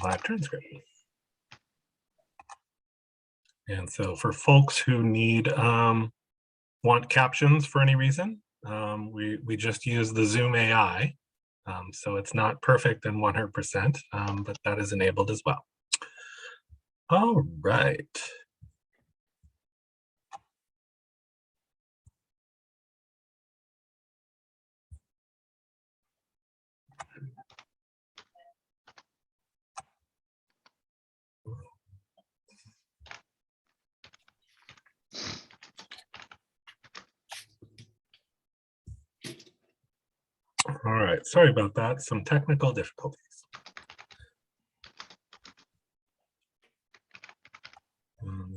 live transcript. And so for folks who need want captions for any reason, we just use the Zoom AI. So it's not perfect and 100%, but that is enabled as well. All right. All right, sorry about that. Some technical difficulties.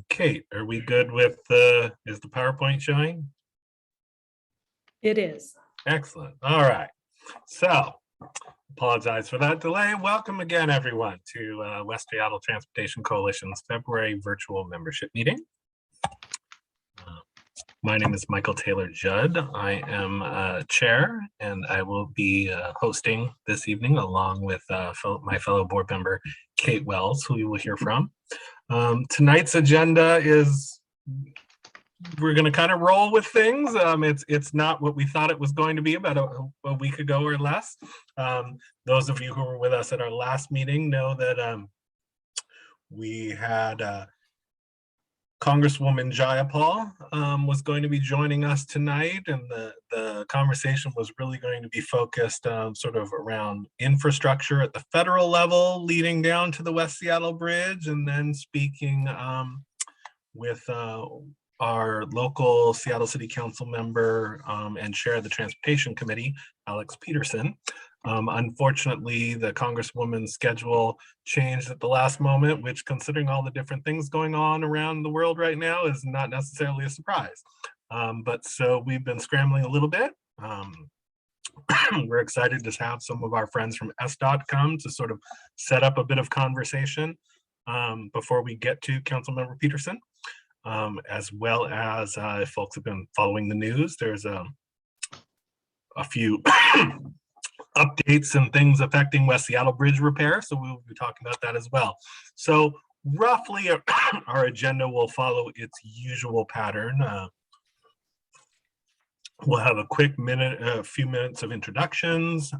Kate, are we good with is the PowerPoint showing? It is. Excellent. All right. So, apologize for that delay. Welcome again, everyone, to West Seattle Transportation Coalition's February virtual membership meeting. My name is Michael Taylor Judd. I am chair, and I will be hosting this evening along with my fellow board member, Kate Wells, who you will hear from. Tonight's agenda is, we're going to kind of roll with things. It's not what we thought it was going to be about a week ago or less. Those of you who were with us at our last meeting know that we had Congresswoman Jayapal was going to be joining us tonight, and the conversation was really going to be focused sort of around infrastructure at the federal level leading down to the West Seattle Bridge, and then speaking with our local Seattle City Council member and chair of the Transportation Committee, Alex Pedersen. Unfortunately, the Congresswoman's schedule changed at the last moment, which, considering all the different things going on around the world right now, is not necessarily a surprise. But so we've been scrambling a little bit. We're excited to have some of our friends from SDOT come to sort of set up a bit of conversation before we get to Councilmember Pedersen. As well as if folks have been following the news, there's a few updates and things affecting West Seattle Bridge repair, so we'll be talking about that as well. So roughly our agenda will follow its usual pattern. We'll have a few minutes of introductions.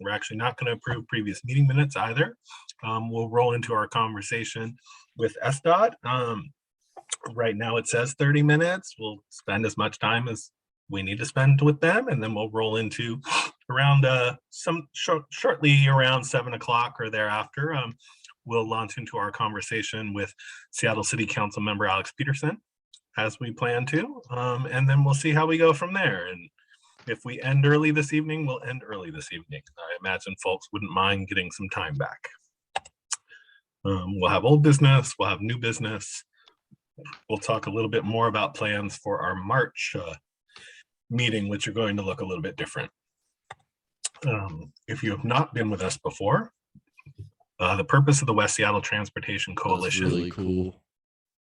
We're actually not going to approve previous meeting minutes either. We'll roll into our conversation with SDOT. Right now it says 30 minutes. We'll spend as much time as we need to spend with them, and then we'll roll into around shortly around 7 o'clock or thereafter. We'll launch into our conversation with Seattle City Council member Alex Pedersen, as we plan to, and then we'll see how we go from there. And if we end early this evening, we'll end early this evening. I imagine folks wouldn't mind getting some time back. We'll have old business, we'll have new business. We'll talk a little bit more about plans for our March meeting, which are going to look a little bit different. If you have not been with us before, the purpose of the West Seattle Transportation Coalition really cool.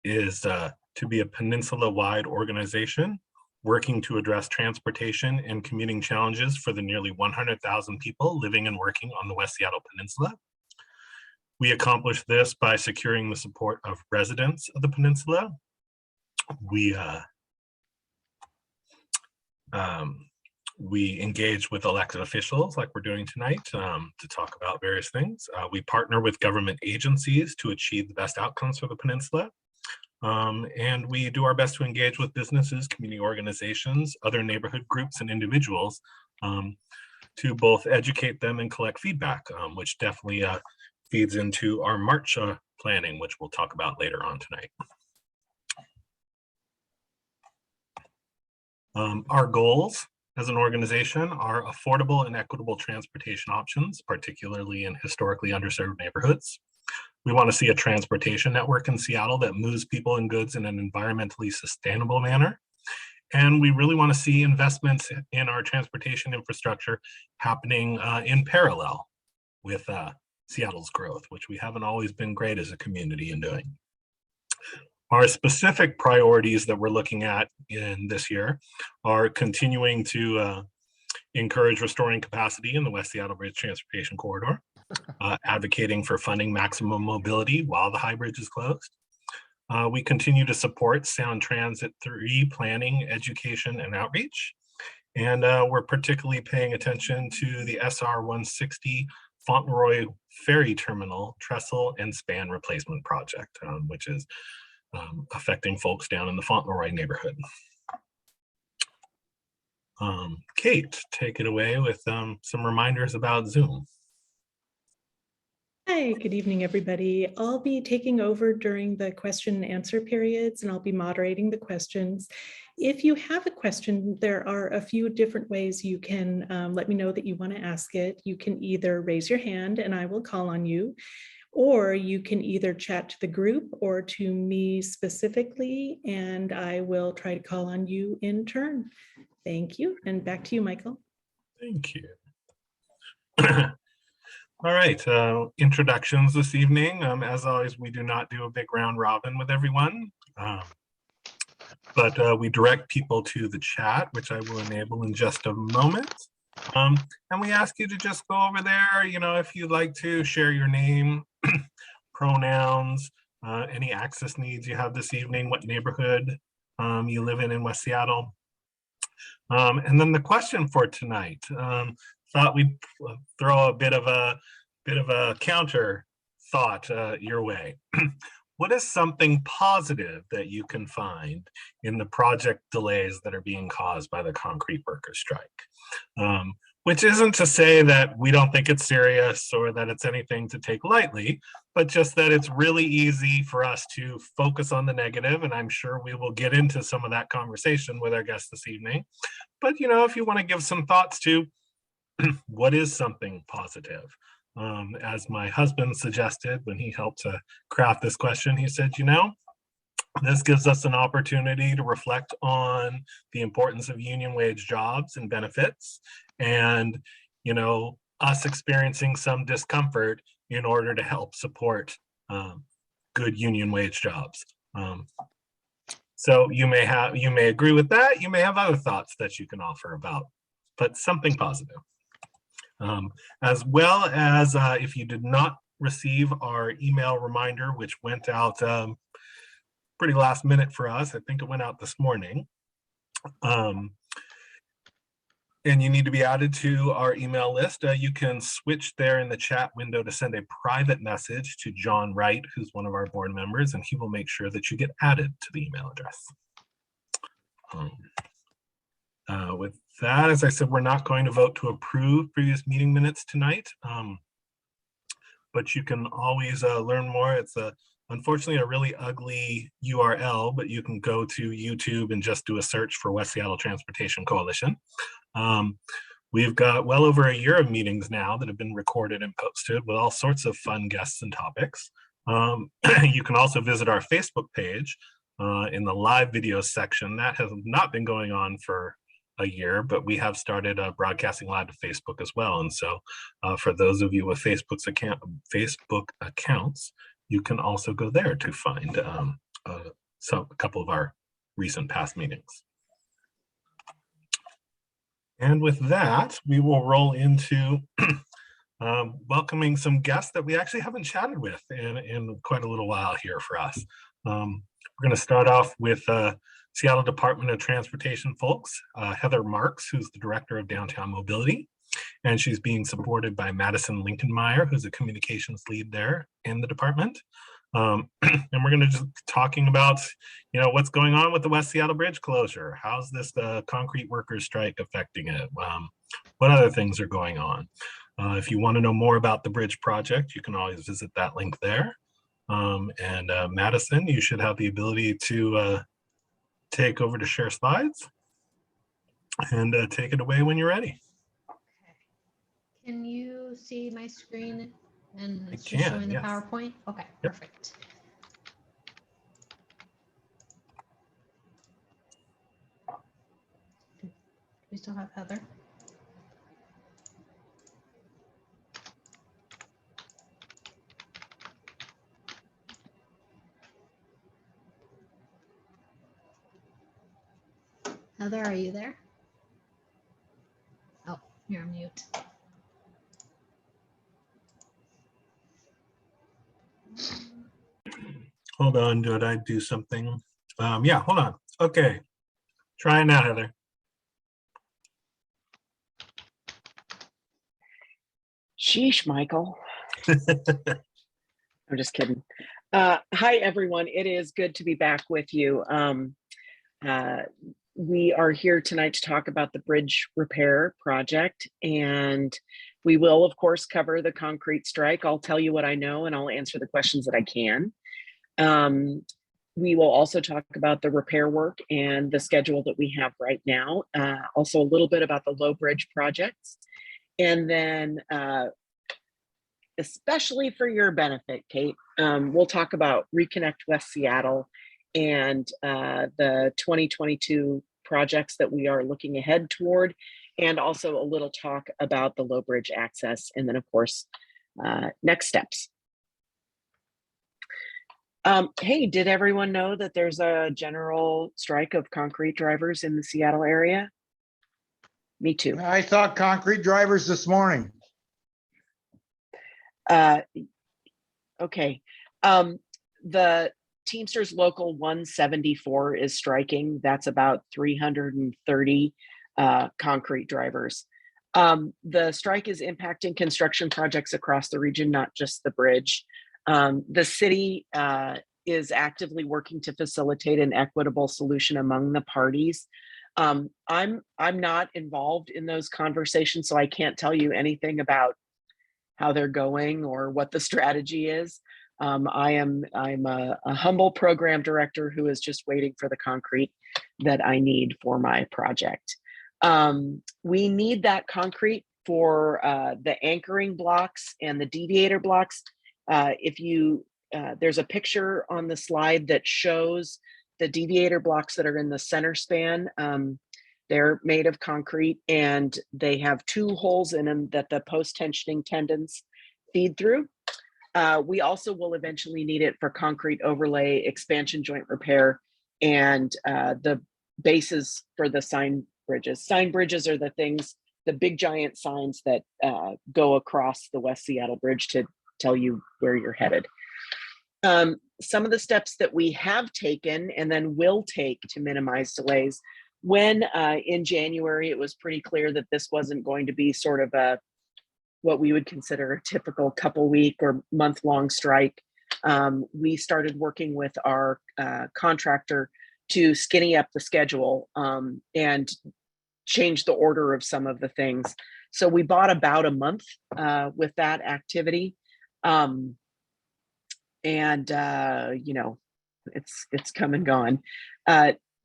is to be a peninsula-wide organization working to address transportation and commuting challenges for the nearly 100,000 people living and working on the West Seattle Peninsula. We accomplish this by securing the support of residents of the peninsula. We engage with elected officials like we're doing tonight to talk about various things. We partner with government agencies to achieve the best outcomes for the peninsula. And we do our best to engage with businesses, community organizations, other neighborhood groups, and individuals to both educate them and collect feedback, which definitely feeds into our March planning, which we'll talk about later on tonight. Our goals as an organization are affordable and equitable transportation options, particularly in historically underserved neighborhoods. We want to see a transportation network in Seattle that moves people and goods in an environmentally sustainable manner. And we really want to see investments in our transportation infrastructure happening in parallel with Seattle's growth, which we haven't always been great as a community in doing. Our specific priorities that we're looking at in this year are continuing to encourage restoring capacity in the West Seattle Bridge Transportation Corridor, advocating for funding maximum mobility while the high bridge is closed. We continue to support Sound Transit 3 planning, education, and outreach. And we're particularly paying attention to the SR 160 Fauntleroy Ferry Terminal trestle and span replacement project, which is affecting folks down in the Fauntleroy neighborhood. Kate, take it away with some reminders about Zoom. Hi, good evening, everybody. I'll be taking over during the question and answer periods, and I'll be moderating the questions. If you have a question, there are a few different ways you can let me know that you want to ask it. You can either raise your hand and I will call on you, or you can either chat to the group or to me specifically, and I will try to call on you in turn. Thank you, and back to you, Michael. Thank you. All right, introductions this evening. As always, we do not do a big round robin with everyone, but we direct people to the chat, which I will enable in just a moment. And we ask you to just go over there, if you'd like to share your name, pronouns, any access needs you have this evening, what neighborhood you live in West Seattle. And then the question for tonight, thought we'd throw a bit of a counter thought your way. What is something positive that you can find in the project delays that are being caused by the concrete workers strike? Which isn't to say that we don't think it's serious or that it's anything to take lightly, but just that it's really easy for us to focus on the negative. And I'm sure we will get into some of that conversation with our guests this evening. But, if you want to give some thoughts to what is something positive? As my husband suggested when he helped to craft this question, he said, this gives us an opportunity to reflect on the importance of union wage jobs and benefits, and us experiencing some discomfort in order to help support good union wage jobs. So you may agree with that. You may have other thoughts that you can offer about, but something positive. As well as if you did not receive our email reminder, which went out pretty last minute for us. I think it went out this morning. And you need to be added to our email list. You can switch there in the chat window to send a private message to John Wright, who's one of our board members, and he will make sure that you get added to the email address. With that, as I said, we're not going to vote to approve previous meeting minutes tonight, but you can always learn more. It's unfortunately a really ugly URL, but you can go to YouTube and just do a search for West Seattle Transportation Coalition. We've got well over a year of meetings now that have been recorded and posted with all sorts of fun guests and topics. You can also visit our Facebook page in the live videos section. That has not been going on for a year, but we have started broadcasting live to Facebook as well. And so for those of you with Facebook accounts, you can also go there to find a couple of our recent past meetings. And with that, we will roll into welcoming some guests that we actually haven't chatted with in quite a little while here for us. We're going to start off with Seattle Department of Transportation folks, Heather Marks, who's the Director of Downtown Mobility, and she's being supported by Madison Lincolnmeyer, who's a communications lead there in the department. And we're going to just talking about, what's going on with the West Seattle Bridge closure. How's this concrete workers strike affecting it? What other things are going on? If you want to know more about the bridge project, you can always visit that link there. And Madison, you should have the ability to take over to share slides and take it away when you're ready. Okay. Can you see my screen and it's just showing the yes. PowerPoint? Okay, Yep. Perfect. Do we still have Heather? Heather, are you there? Oh, you're on mute. Hold on, did I do something? Yeah, hold on. Okay, try it now, Heather. Sheesh, Michael. I'm just kidding. Hi, everyone. It is good to be back with you. We are here tonight to talk about the bridge repair project, and we will, of course, cover the concrete strike. I'll tell you what I know, and I'll answer the questions that I can. We will also talk about the repair work and the schedule that we have right now. Also, a little bit about the low bridge projects. And then, especially for your benefit, Kate, we'll talk about Reconnect West Seattle and the 2022 projects that we are looking ahead toward, and also a little talk about the low bridge access, and then, of course, next steps. Hey, did everyone know that there's a general strike of concrete drivers in the Seattle area? Me too. I saw concrete drivers this morning. Okay. The Teamsters Local 174 is striking. That's about 330 concrete drivers. The strike is impacting construction projects across the region, not just the bridge. The city is actively working to facilitate an equitable solution among the parties. I'm not involved in those conversations, so I can't tell you anything about how they're going or what the strategy is. I'm a humble program director who is just waiting for the concrete that I need for my project. We need that concrete for the anchoring blocks and the deviator blocks. There's a picture on the slide that shows the deviator blocks that are in the center span. They're made of concrete, and they have 2 holes in them that the post-tensioning tendons feed through. We also will eventually need it for concrete overlay, expansion joint repair, and the bases for the sign bridges. Sign bridges are the things, the big giant signs that go across the West Seattle Bridge to tell you where you're headed. Some of the steps that we have taken and then will take to minimize delays. When in January, it was pretty clear that this wasn't going to be sort of what we would consider a typical couple week or month-long strike. We started working with our contractor to skinny up the schedule and change the order of some of the things. So we bought about a month with that activity. You know, it's come and gone.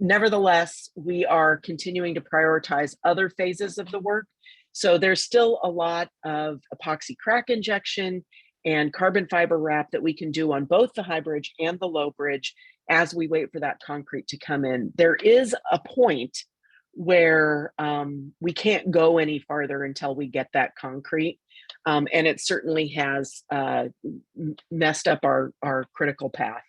Nevertheless, we are continuing to prioritize other phases of the work. So there's still a lot of epoxy crack injection and carbon fiber wrap that we can do on both the high bridge and the low bridge as we wait for that concrete to come in. There is a point where we can't go any farther until we get that concrete. And it certainly has messed up our critical path.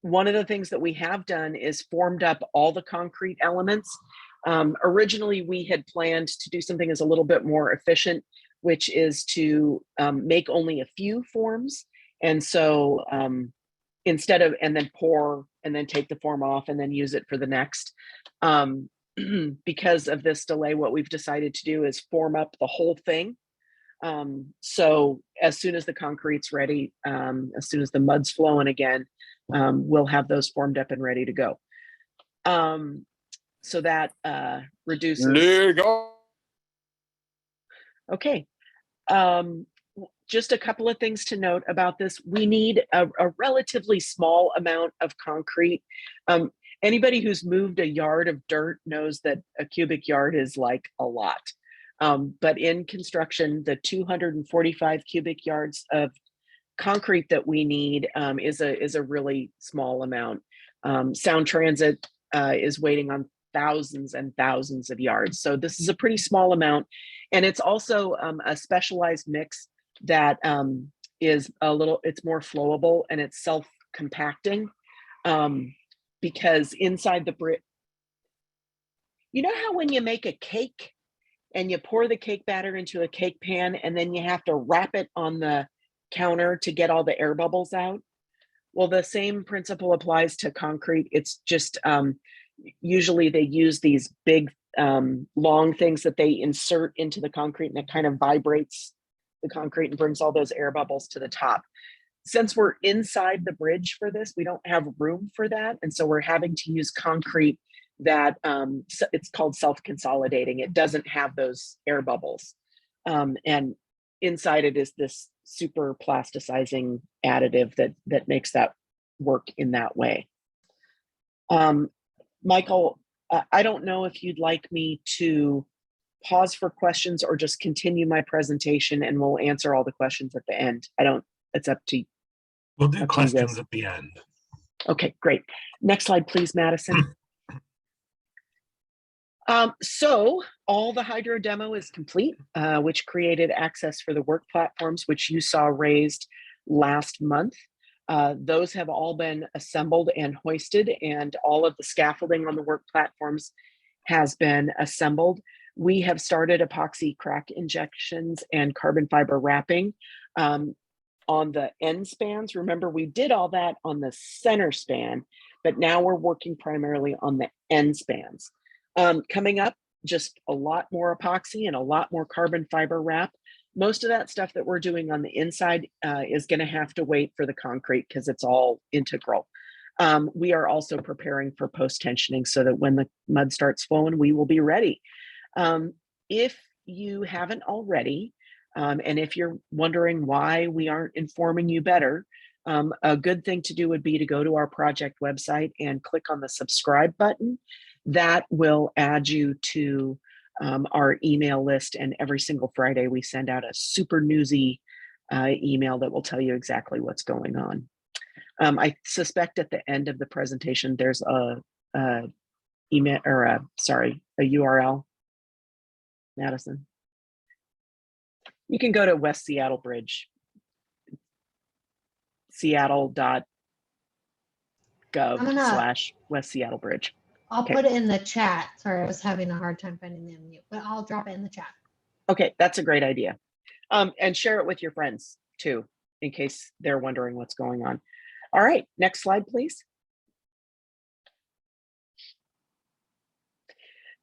One of the things that we have done is formed up all the concrete elements. Originally, we had planned to do something as a little bit more efficient, which is to make only a few forms. And so instead of, and then pour, and then take the form off and then use it for the next. Because of this delay, what we've decided to do is form up the whole thing. So as soon as the concrete's ready, as soon as the mud's flowing again, we'll have those formed up and ready to go. So that reduces. Legal. Okay. Just a couple of things to note about this. We need a relatively small amount of concrete. Anybody who's moved a yard of dirt knows that a cubic yard is like a lot. But in construction, the 245 cubic yards of concrete that we need is a really small amount. Sound Transit is waiting on thousands and thousands of yards. So this is a pretty small amount. And it's also a specialized mix that is it's more flowable and it's self-compacting because inside the brick, you know how when you make a cake and you pour the cake batter into a cake pan and then you have to wrap it on the counter to get all the air bubbles out? Well, the same principle applies to concrete. It's just usually they use these big long things that they insert into the concrete, and it kind of vibrates the concrete and brings all those air bubbles to the top. Since we're inside the bridge for this, we don't have room for that. And so we're having to use concrete that it's called self-consolidating. It doesn't have those air bubbles. And inside it is this super plasticizing additive that makes that work in that way. Michael, I don't know if you'd like me to pause for questions or just continue my presentation and we'll answer all the questions at the end. It's up to you. We'll do questions at the end. Okay, great. Next slide, please, Madison. So all the hydro demo is complete, which created access for the work platforms, which you saw raised last month. Those have all been assembled and hoisted, and all of the scaffolding on the work platforms has been assembled. We have started epoxy crack injections and carbon fiber wrapping on the end spans. Remember, we did all that on the center span, but now we're working primarily on the end spans. Coming up, just a lot more epoxy and a lot more carbon fiber wrap. Most of that stuff that we're doing on the inside is going to have to wait for the concrete because it's all integral. We are also preparing for post-tensioning so that when the mud starts flowing, we will be ready. If you haven't already, and if you're wondering why we aren't informing you better, a good thing to do would be to go to our project website and click on the subscribe button. That will add you to our email list, and every single Friday we send out a super newsy email that will tell you exactly what's going on. I suspect at the end of the presentation there's a email or a URL. Madison, you can go to West Seattle Bridge, seattle.gov/West Seattle Bridge. I'll Okay. put it in the chat. Sorry, I was having a hard time finding the unmute, but I'll drop it in the chat. Okay, that's a great idea. And share it with your friends too, in case they're wondering what's going on. All right, next slide, please.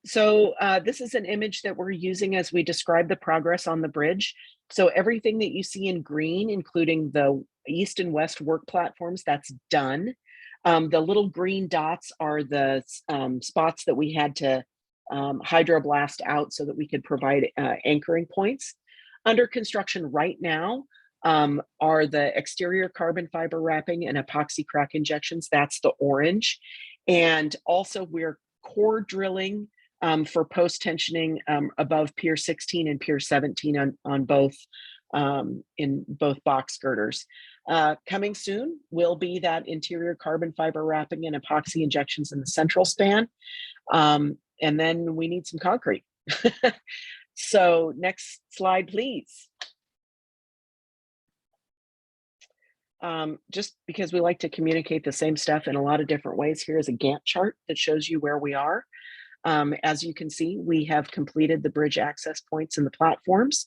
So this is an image that we're using as we describe the progress on the bridge. So everything that you see in green, including the east and west work platforms, that's done. The little green dots are the spots that we had to hydroblast out so that we could provide anchoring points. Under construction right now are the exterior carbon fiber wrapping and epoxy crack injections. That's the orange. And also we're core drilling for post-tensioning above Pier 16 and Pier 17 on both in both box girders. Coming soon will be that interior carbon fiber wrapping and epoxy injections in the central span. And then we need some concrete. So next slide, please. Just because we like to communicate the same stuff in a lot of different ways, here is a Gantt chart that shows you where we are. As you can see, we have completed the bridge access points and the platforms.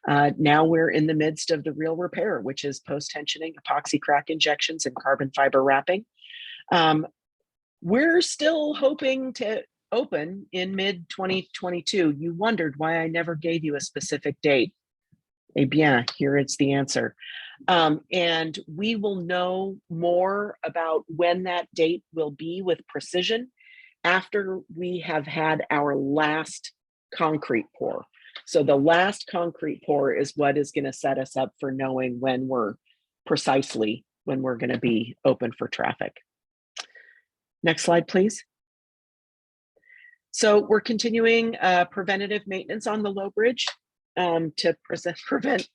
Now we're in the midst of the real repair, which is post-tensioning, epoxy crack injections, and carbon fiber wrapping. We're still hoping to open in mid-2022. You wondered why I never gave you a specific date. Eh bien, here it's the answer. And we will know more about when that date will be with precision after we have had our last concrete pour. So the last concrete pour is what is going to set us up for knowing when we're precisely when we're going to be open for traffic. Next slide, please. So we're continuing preventative maintenance on the low bridge to prevent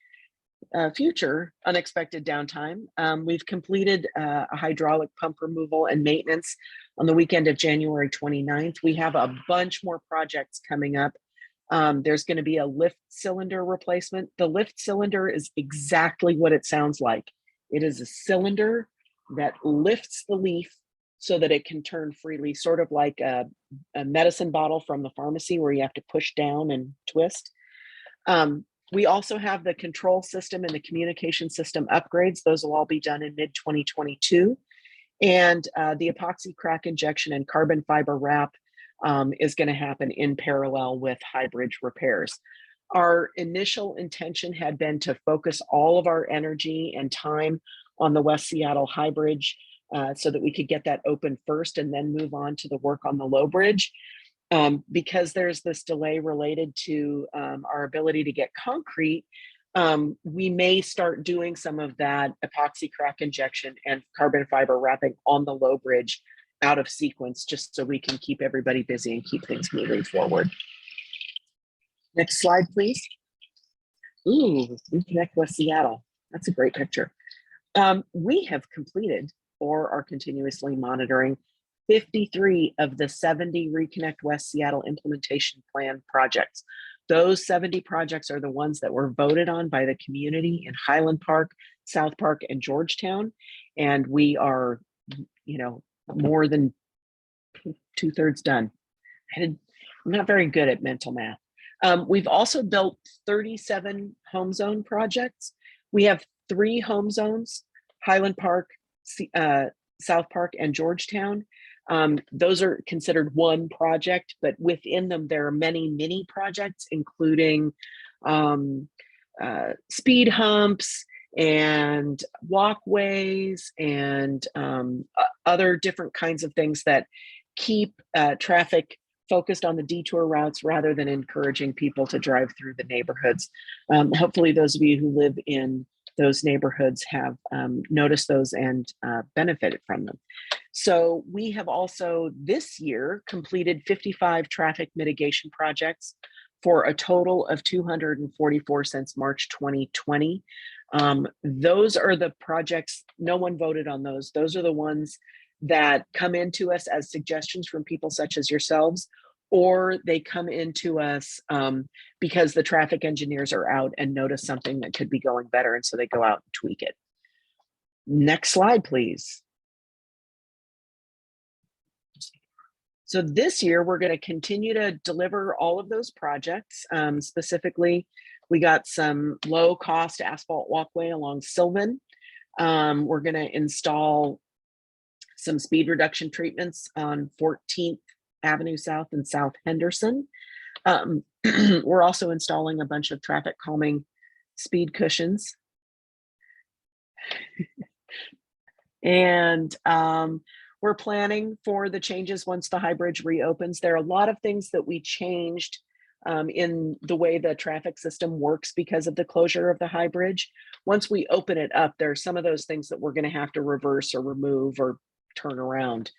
future unexpected downtime. We've completed a hydraulic pump removal and maintenance on the weekend of January 29th. We have a bunch more projects coming up. There's going to be a lift cylinder replacement. The lift cylinder is exactly what it sounds like. It is a cylinder that lifts the leaf so that it can turn freely, sort of like a medicine bottle from the pharmacy where you have to push down and twist. We also have the control system and the communication system upgrades. Those will all be done in mid-2022. And the epoxy crack injection and carbon fiber wrap is going to happen in parallel with high bridge repairs. Our initial intention had been to focus all of our energy and time on the West Seattle High Bridge so that we could get that open first and then move on to the work on the low bridge. Because there's this delay related to our ability to get concrete, we may start doing some of that epoxy crack injection and carbon fiber wrapping on the low bridge out of sequence, just so we can keep everybody busy and keep things moving forward. Next slide, please. Ooh, Reconnect West Seattle. That's a great picture. We have completed or are continuously monitoring 53 of the 70 Reconnect West Seattle implementation plan projects. Those 70 projects are the ones that were voted on by the community in Highland Park, South Park, and Georgetown. And we are, more than 2/3 done. I'm not very good at mental math. We've also built 37 home zone projects. We have 3 home zones, Highland Park, South Park, and Georgetown. Those are considered one project, but within them, there are many mini projects, including speed humps and walkways and other different kinds of things that keep traffic focused on the detour routes rather than encouraging people to drive through the neighborhoods. Hopefully those of you who live in those neighborhoods have noticed those and benefited from them. So we have also this year completed 55 traffic mitigation projects for a total of 244 since March 2020. Those are the projects, no one voted on those. Those are the ones that come into us as suggestions from people such as yourselves, or they come into us because the traffic engineers are out and notice something that could be going better, and so they go out and tweak it. Next slide, please. So this year, we're going to continue to deliver all of those projects. Specifically, we got some low-cost asphalt walkway along Sylvan. We're going to install some speed reduction treatments on 14th Avenue South and South Henderson. We're also installing a bunch of traffic calming speed cushions. And we're planning for the changes once the high bridge reopens. There are a lot of things that we changed in the way the traffic system works because of the closure of the high bridge. Once we open it up, there are some of those things that we're going to have to reverse or remove or turn around.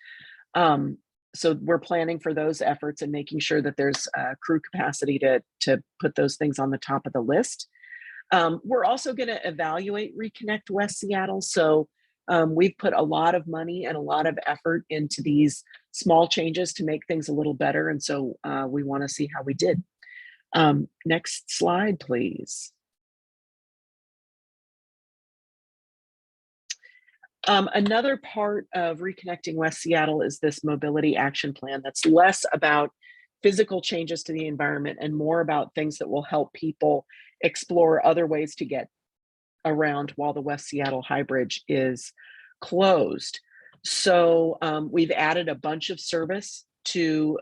So we're planning for those efforts and making sure that there's crew capacity to put those things on the top of the list. We're also going to evaluate Reconnect West Seattle. So we've put a lot of money and a lot of effort into these small changes to make things a little better. And so we want to see how we did. Next slide, please. Another part of Reconnecting West Seattle is this mobility action plan that's less about physical changes to the environment and more about things that will help people explore other ways to get around while the West Seattle High Bridge is closed. So we've added a bunch of service to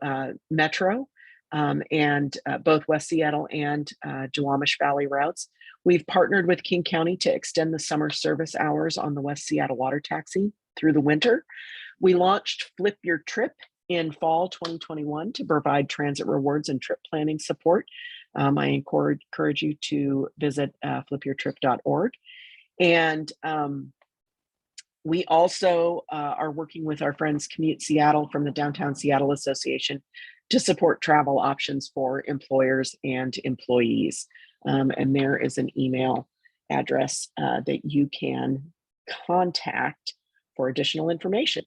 Metro and both West Seattle and Duwamish Valley routes. We've partnered with King County to extend the summer service hours on the West Seattle water taxi through the winter. We launched Flip Your Trip in fall 2021 to provide transit rewards and trip planning support. I encourage you to visit flipyourtrip.org. And we also are working with our friends Commute Seattle from the Downtown Seattle Association to support travel options for employers and employees. And there is an email address that you can contact for additional information.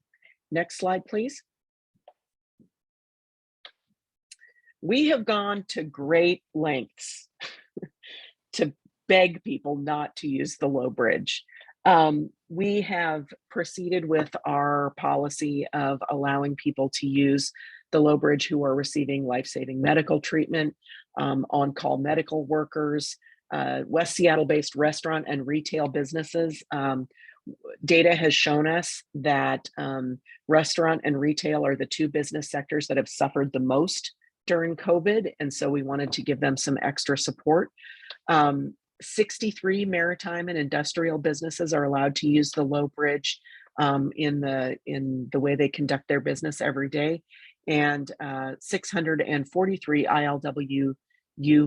Next slide, please. We have gone to great lengths to beg people not to use the low bridge. We have proceeded with our policy of allowing people to use the low bridge who are receiving life-saving medical treatment, on-call medical workers, West Seattle-based restaurant and retail businesses. Data has shown us that restaurant and retail are the two business sectors that have suffered the most during COVID. And so we wanted to give them some extra support. 63 maritime and industrial businesses are allowed to use the low bridge in the way they conduct their business every day. And 643 ILWU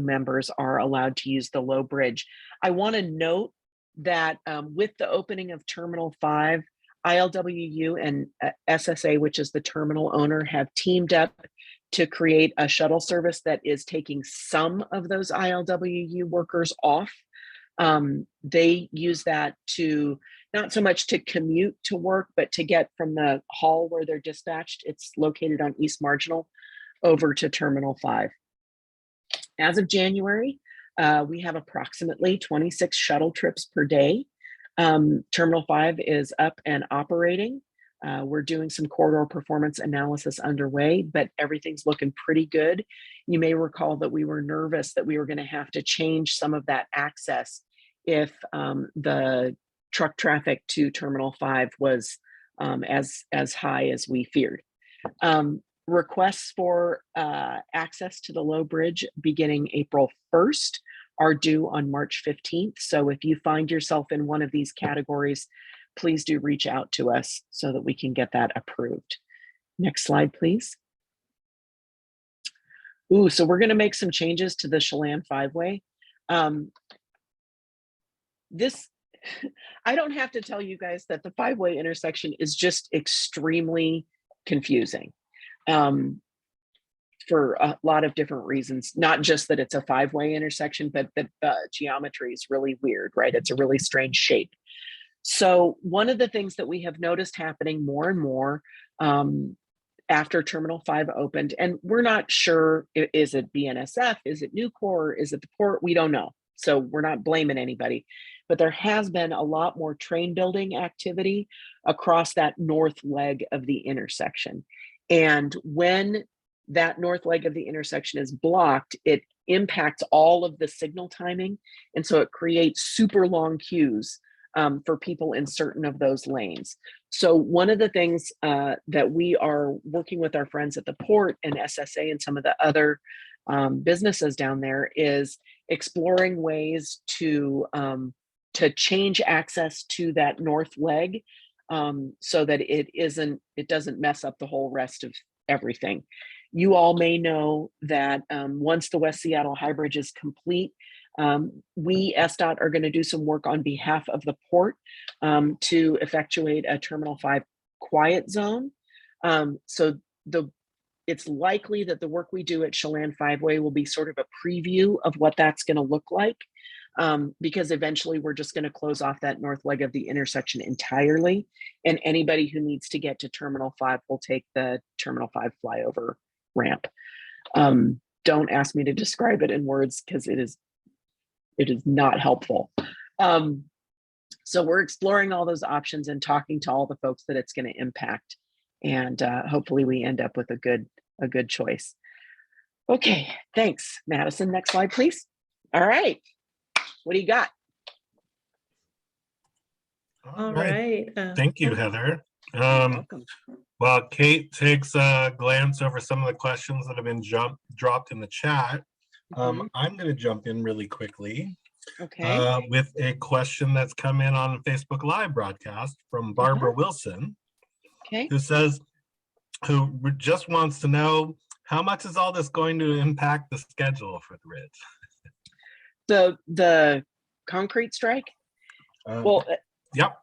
members are allowed to use the low bridge. I want to note that with the opening of Terminal 5, ILWU and SSA, which is the terminal owner, have teamed up to create a shuttle service that is taking some of those ILWU workers off. They use that to not so much to commute to work, but to get from the hall where they're dispatched. It's located on East Marginal over to Terminal 5. As of January, we have approximately 26 shuttle trips per day. Terminal 5 is up and operating. We're doing some corridor performance analysis underway, but everything's looking pretty good. You may recall that we were nervous that we were going to have to change some of that access if the truck traffic to Terminal 5 was as high as we feared. Requests for access to the low bridge beginning April 1st are due on March 15th. So if you find yourself in one of these categories, please do reach out to us so that we can get that approved. Next slide, please. Ooh, so we're going to make some changes to the Chelan 5-way. I don't have to tell you guys that the 5-way intersection is just extremely confusing for a lot of different reasons. Not just that it's a 5-way intersection, but that the geometry is really weird, right? It's a really strange shape. So one of the things that we have noticed happening more and more after Terminal 5 opened, and we're not sure, is it BNSF, is it Nucor, is it the port? We don't know. So we're not blaming anybody, but there has been a lot more train building activity across that north leg of the intersection. And when that north leg of the intersection is blocked, it impacts all of the signal timing. And so it creates super long queues for people in certain of those lanes. So one of the things that we are working with our friends at the port and SSA and some of the other businesses down there is exploring ways to change access to that north leg so that it doesn't mess up the whole rest of everything. You all may know that once the West Seattle High Bridge is complete, we, SDOT, are going to do some work on behalf of the port to effectuate a Terminal 5 quiet zone. So it's likely that the work we do at Chelan 5-way will be sort of a preview of what that's going to look like, because eventually we're just going to close off that north leg of the intersection entirely. And anybody who needs to get to Terminal 5 will take the Terminal 5 flyover ramp. Don't ask me to describe it in words because it is not helpful. So we're exploring all those options and talking to all the folks that it's going to impact. And hopefully we end up with a good choice. Okay, thanks, Madison. Next slide, please. All right, what do you got? All right. Thank you, Heather. Welcome. While Kate takes a glance over some of the questions that have been dropped in the chat, I'm going to jump in really quickly with a question that's come in on Facebook Live broadcast from Barbara Wilson, who just wants to know, how much is all this going to impact the schedule for the RIDS? The concrete strike? Yep.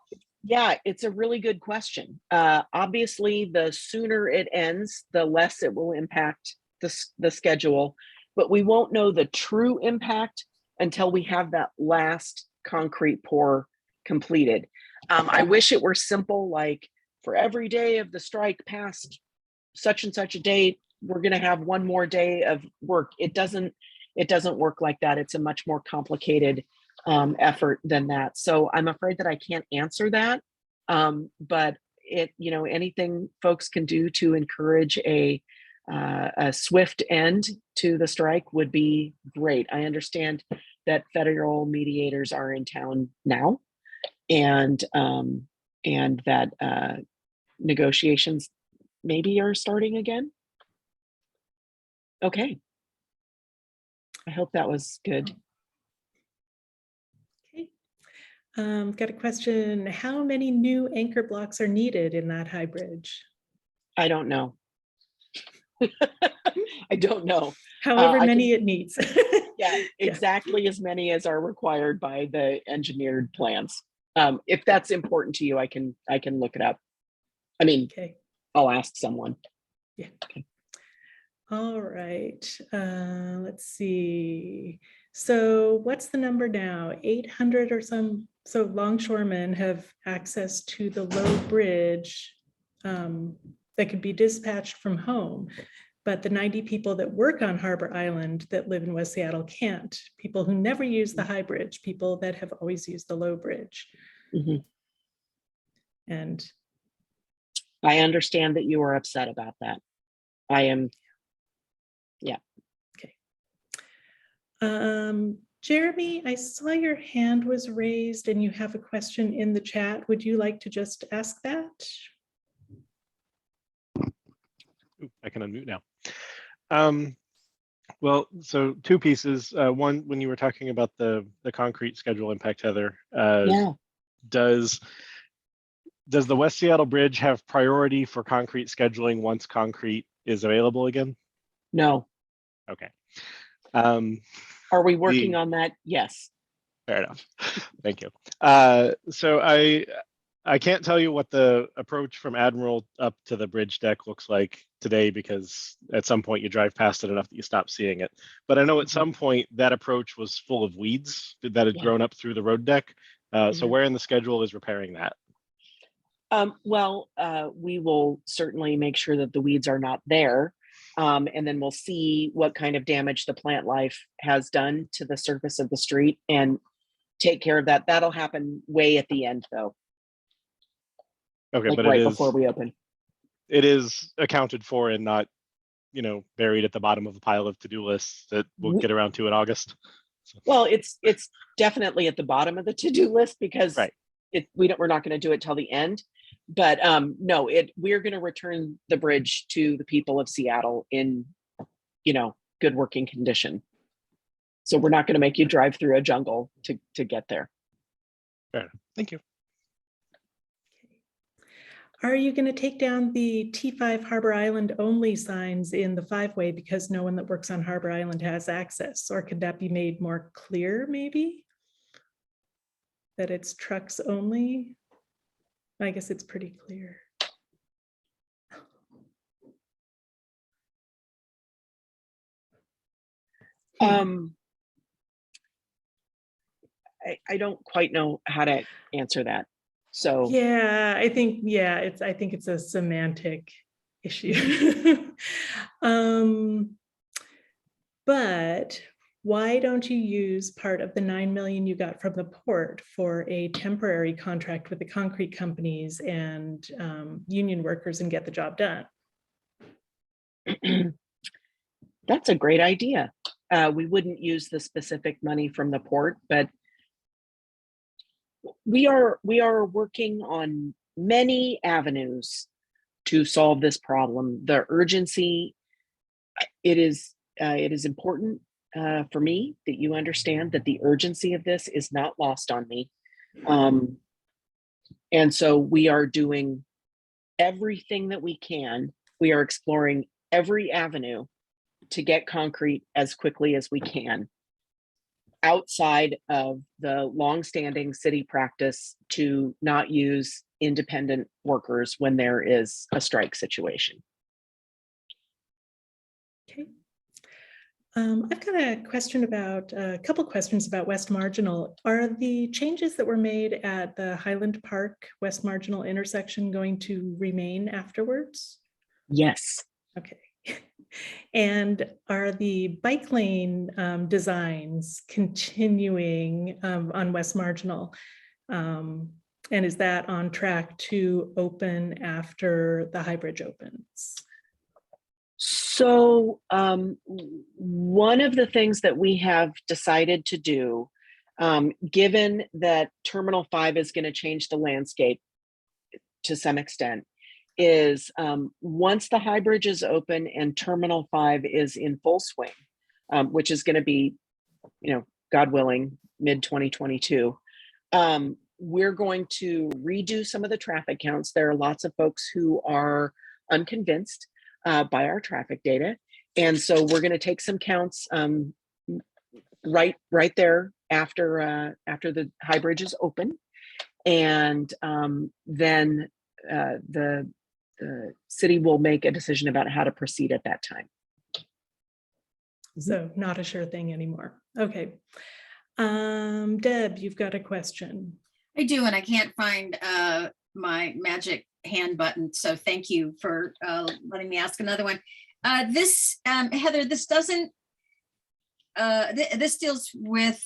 Yeah, it's a really good question. Obviously, the sooner it ends, the less it will impact the schedule, but we won't know the true impact until we have that last concrete pour completed. I wish it were simple, like for every day of the strike past such and such a date, we're going to have one more day of work. It doesn't work like that. It's a much more complicated effort than that. So I'm afraid that I can't answer that. But anything folks can do to encourage a swift end to the strike would be great. I understand that federal mediators are in town now, and that negotiations maybe are starting again. Okay. I hope that was good. Okay. Got a question. How many new anchor blocks are needed in that high bridge? I don't know. I don't know. However many it needs. Yeah, exactly as many as are required by the engineered plans. If that's important to you, I can look it up. I mean, Okay. I'll ask someone. Yeah. Okay. All right. Let's see. So what's the number now? 800 or some. So longshoremen have access to the low bridge that could be dispatched from home. But the 90 people that work on Harbor Island that live in West Seattle can't. People who never use the high bridge, people that have always used the low bridge. Mm-hmm. And I understand that you are upset about that. I am. Yeah. Okay. Jeremy, I saw your hand was raised and you have a question in the chat. Would you like to just ask that? Ooh, I can unmute now. Well, so two pieces. One, when you were talking about the concrete schedule impact, Heather, Yeah. does the West Seattle Bridge have priority for concrete scheduling once concrete is available again? No. Okay. Are we working on that? Yes. Fair enough. Thank you. So I can't tell you what the approach from Admiral up to the bridge deck looks like today, because at some point you drive past it enough that you stop seeing it. But I know at some point that approach was full of weeds that had grown up through the road deck. So where in the schedule is repairing that? We will certainly make sure that the weeds are not there. And then we'll see what kind of damage the plant life has done to the surface of the street and take care of that. That'll happen way at the end though. Okay, like but right before we open. It is accounted for and not, buried at the bottom of a pile of to-do lists that we'll get around to in August. So. Well, it's definitely at the bottom of the to-do list because right. We're not going to do it till the end. But no, we're going to return the bridge to the people of Seattle in, good working condition. So we're not going to make you drive through a jungle to get there. Fair enough. Thank you. Are you going to take down the T5 Harbor Island only signs in the 5-way because no one that works on Harbor Island has access? Or could that be made more clear, maybe? That it's trucks only? I guess it's pretty clear. I don't quite know how to answer that. So yeah, I think it's a semantic issue. But why don't you use part of the $9 million you got from the port for a temporary contract with the concrete companies and union workers and get the job done? That's a great idea. We wouldn't use the specific money from the port, but we are working on many avenues to solve this problem. The urgency, it is important for me that you understand that the urgency of this is not lost on me. And so we are doing everything that we can. We are exploring every avenue to get concrete as quickly as we can, outside of the longstanding city practice to not use independent workers when there is a strike situation. Okay. I've got a couple questions about West Marginal. Are the changes that were made at the Highland Park West Marginal intersection going to remain afterwards? Yes. Okay. And are the bike lane designs continuing on West Marginal? And is that on track to open after the High Bridge opens? So one of the things that we have decided to do, given that Terminal 5 is going to change the landscape to some extent, is once the high bridge is open and Terminal 5 is in full swing, which is going to be, God willing, mid-2022, we're going to redo some of the traffic counts. There are lots of folks who are unconvinced by our traffic data. And so we're going to take some counts right there after the high bridge is open. And then the city will make a decision about how to proceed at that time. So not a sure thing anymore. Okay. Deb, you've got a question. I do, and I can't find my magic hand button. So thank you for letting me ask another one. Heather, this doesn't, this deals with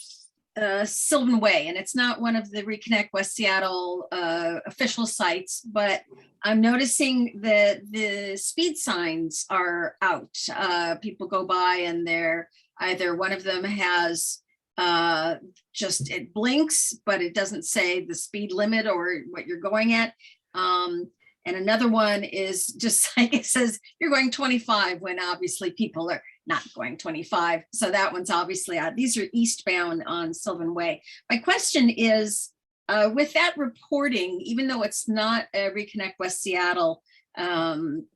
Sylvan Way, and it's not one of the Reconnect West Seattle official sites, but I'm noticing that the speed signs are out. People go by and they're either one of them has just it blinks, but it doesn't say the speed limit or what you're going at. And another one is just like it says you're going 25 when obviously people are not going 25. So that one's obviously out. These are eastbound on Sylvan Way. My question is, with that reporting, even though it's not a Reconnect West Seattle, can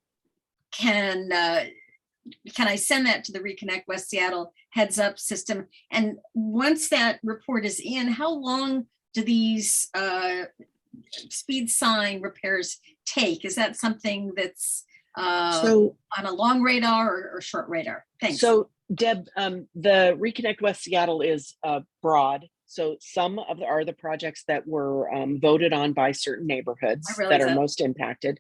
I send that to the Reconnect West Seattle heads up system? And once that report is in, how long do these speed sign repairs take? Is that something that's on a long radar or short radar? Thanks. So Deb, the Reconnect West Seattle is broad. So some of the projects that were voted on by certain neighborhoods that are most impacted.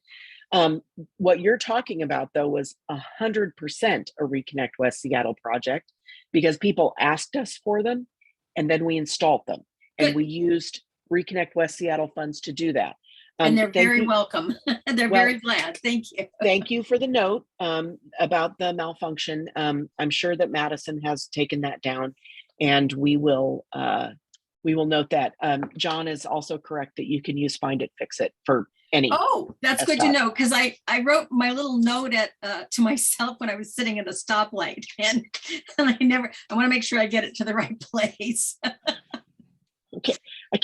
What you're talking about though was 100% a Reconnect West Seattle project because people asked us for them and then we installed them. And we used Reconnect West Seattle funds to do that. And they're very welcome. They're very glad. Thank you. Thank you for the note about the malfunction. I'm sure that Madison has taken that down and we will note that. John is also correct that you can use Find It, Fix It for any. Oh, that's good to know, because I wrote my little note to myself when I was sitting at a stoplight, and I want to make sure I get it to the right place. Okay, I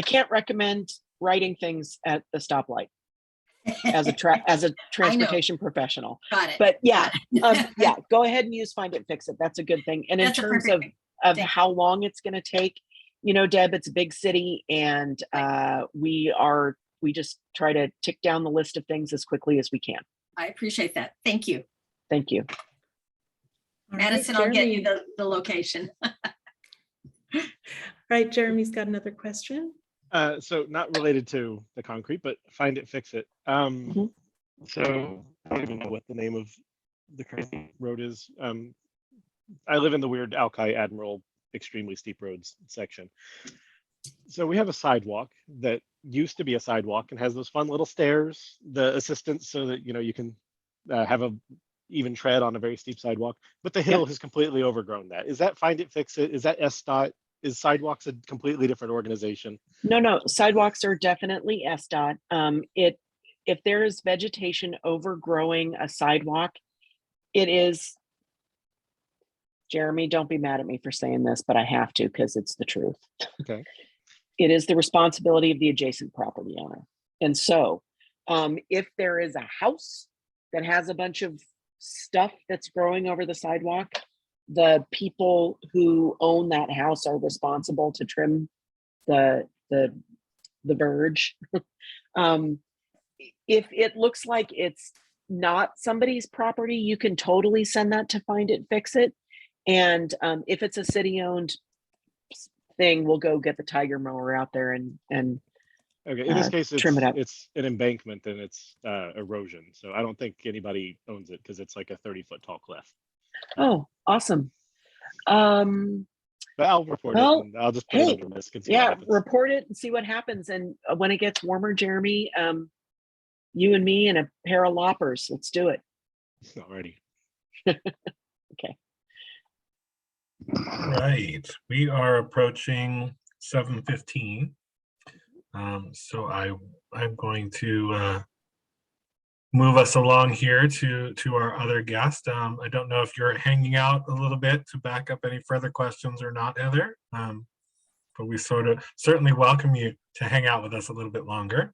can't recommend writing things at the stoplight as a transportation professional. Got it. But yeah, go ahead and use Find It, Fix It. That's a good thing. And in terms of how long it's going to take, Deb, it's a big city, and we just try to tick down the list of things as quickly as we can. I appreciate that. Thank you. Thank you. Madison, I'll get you the location. All right, Jeremy's got another question. So not related to the concrete, but Find It, Fix It. So I don't even know what the name of the crazy road is. I live in the weird Alki Admiral extremely steep roads section. So we have a sidewalk that used to be a sidewalk and has those fun little stairs, the assistance, so that you can have a even tread on a very steep sidewalk. But the hill has completely overgrown that. Is that Find It, Fix It? Is that SDOT? Is sidewalks a completely different organization? No, sidewalks are definitely SDOT. If there is vegetation overgrowing a sidewalk, it is. Jeremy, don't be mad at me for saying this, but I have to because it's the truth. Okay. It is the responsibility of the adjacent property owner. And so if there is a house that has a bunch of stuff that's growing over the sidewalk, the people who own that house are responsible to trim the verge. If it looks like it's not somebody's property, you can totally send that to Find It, Fix It. And if it's a city-owned thing, we'll go get the Tiger mower out there and okay. In this case, trim it up. It's an embankment and it's erosion. So I don't think anybody owns it because it's like a 30-foot tall cliff. Oh, awesome. But I'll report it. And I'll just put it under risk and see what happens. Report it and see what happens. And when it gets warmer, Jeremy, you and me and a pair of loppers, let's do it. Alrighty. Right, we are approaching 7:15. So I'm going to move us along here to our other guest. I don't know if you're hanging out a little bit to back up any further questions or not, Heather. But we certainly welcome you to hang out with us a little bit longer.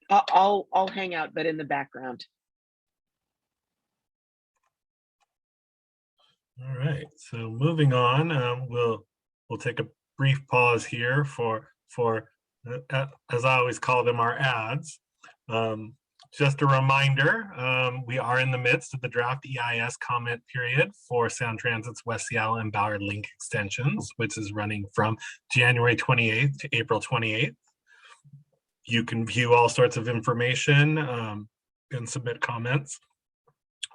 I'll hang out, but in the background. All right, so moving on, we'll take a brief pause here for as I always call them, our ads. Just a reminder, we are in the midst of the draft EIS comment period for Sound Transit's West Seattle and Ballard Link extensions, which is running from January 28th to April 28th. You can view all sorts of information and submit comments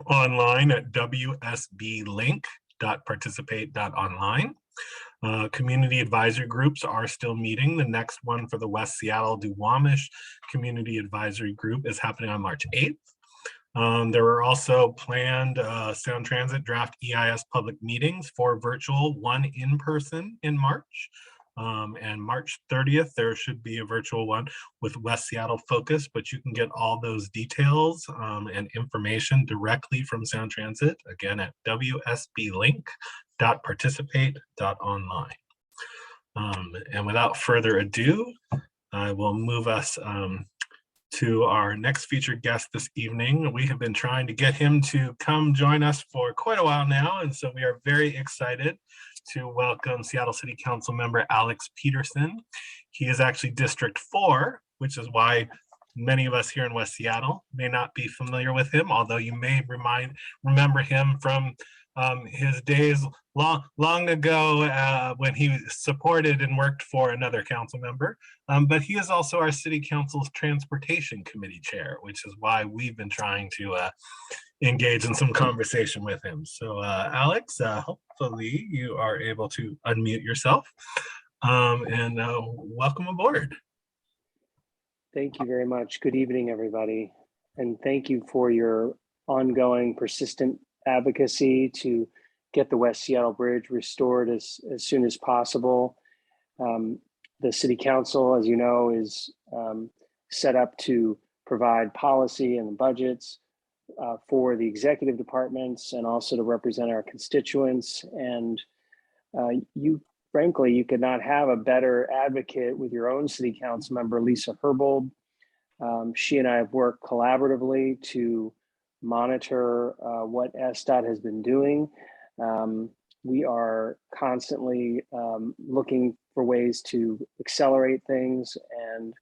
online at wsblink.participate.online. Community advisory groups are still meeting. The next one for the West Seattle-Duwamish Community Advisory Group is happening on March 8th. There are also planned Sound Transit draft EIS public meetings, 4 virtual, 1 in person in March. And March 30th, there should be a virtual one with West Seattle Focus, but you can get all those details and information directly from Sound Transit, again at wsblink.participate.online. And without further ado, I will move us to our next featured guest this evening. We have been trying to get him to come join us for quite a while now, and so we are very excited to welcome Seattle City Council member Alex Pedersen. He is actually District 4, which is why many of us here in West Seattle may not be familiar with him, although you may remember him from his days long ago when he supported and worked for another council member. But he is also our City Council's Transportation Committee Chair, which is why we've been trying to engage in some conversation with him. So Alex, hopefully you are able to unmute yourself and welcome aboard. Thank you very much. Good evening, everybody. And thank you for your ongoing persistent advocacy to get the West Seattle Bridge restored as soon as possible. The City Council, as you know, is set up to provide policy and budgets for the executive departments and also to represent our constituents. And frankly, you could not have a better advocate with your own City Council member, Lisa Herbold. She and I have worked collaboratively to monitor what SDOT has been doing. We are constantly looking for ways to accelerate things. And,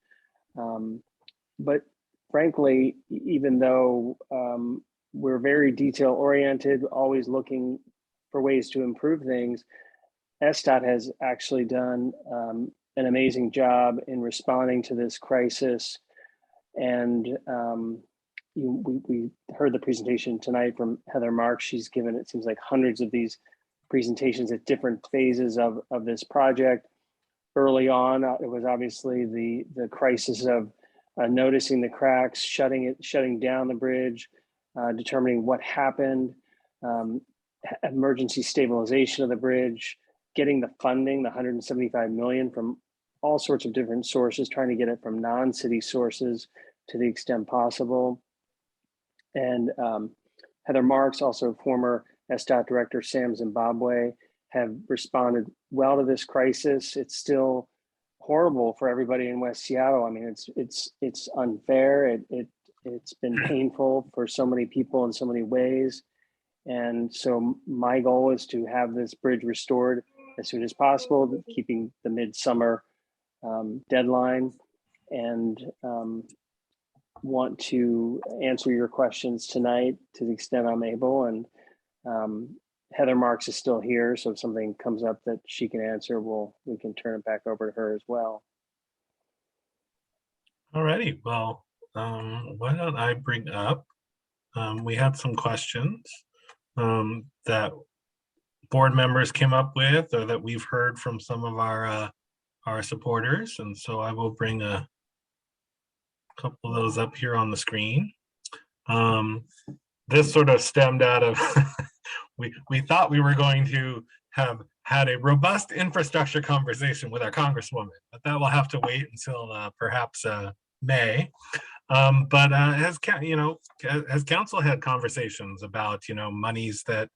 but frankly, even though we're very detail oriented, always looking for ways to improve things, SDOT has actually done an amazing job in responding to this crisis. And we heard the presentation tonight from Heather Marks. She's given, it seems like, hundreds of these presentations at different phases of this project. Early on, it was obviously the crisis of noticing the cracks, shutting down the bridge, determining what happened, emergency stabilization of the bridge, getting the funding, the $175 million from all sorts of different sources, trying to get it from non-city sources to the extent possible. And Heather Marks, also former SDOT Director Sam Zimbabwe, have responded well to this crisis. It's still horrible for everybody in West Seattle. I mean, it's unfair. It's been painful for so many people in so many ways. And so my goal is to have this bridge restored as soon as possible, keeping the midsummer deadline, and want to answer your questions tonight to the extent I'm able. And Heather Marks is still here, so if something comes up that she can answer, we can turn it back over to her as well. All righty, well, why don't I bring up, we had some questions that board members came up with or that we've heard from some of our supporters. And so I will bring a couple of those up here on the screen. This sort of stemmed out of, we thought we were going to have had a robust infrastructure conversation with our Congresswoman, but that will have to wait until perhaps May. But has council had conversations about, monies that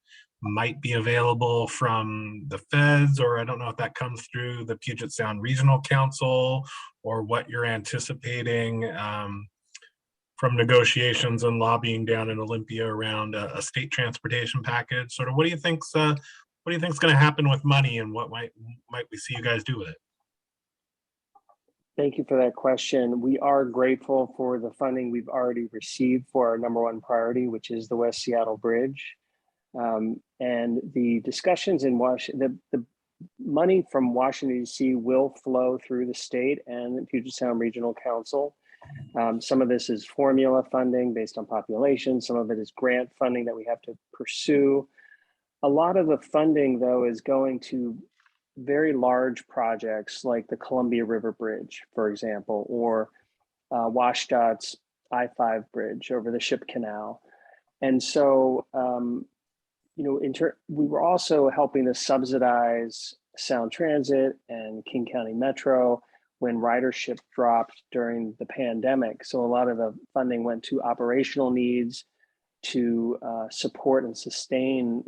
might be available from the feds, or I don't know if that comes through the Puget Sound Regional Council, or what you're anticipating from negotiations and lobbying down in Olympia around a state transportation package? Sort of, what do you think's going to happen with money, and what might we see you guys do with it? Thank you for that question. We are grateful for the funding we've already received for our #1 priority, which is the West Seattle Bridge. And the discussions in Washington, the money from Washington, D.C. will flow through the state and the Puget Sound Regional Council. Some of this is formula funding based on population. Some of it is grant funding that we have to pursue. A lot of the funding, though, is going to very large projects like the Columbia River Bridge, for example, or WashDOT's I-5 bridge over the Ship Canal. And so, we were also helping to subsidize Sound Transit and King County Metro when ridership dropped during the pandemic. So a lot of the funding went to operational needs to support and sustain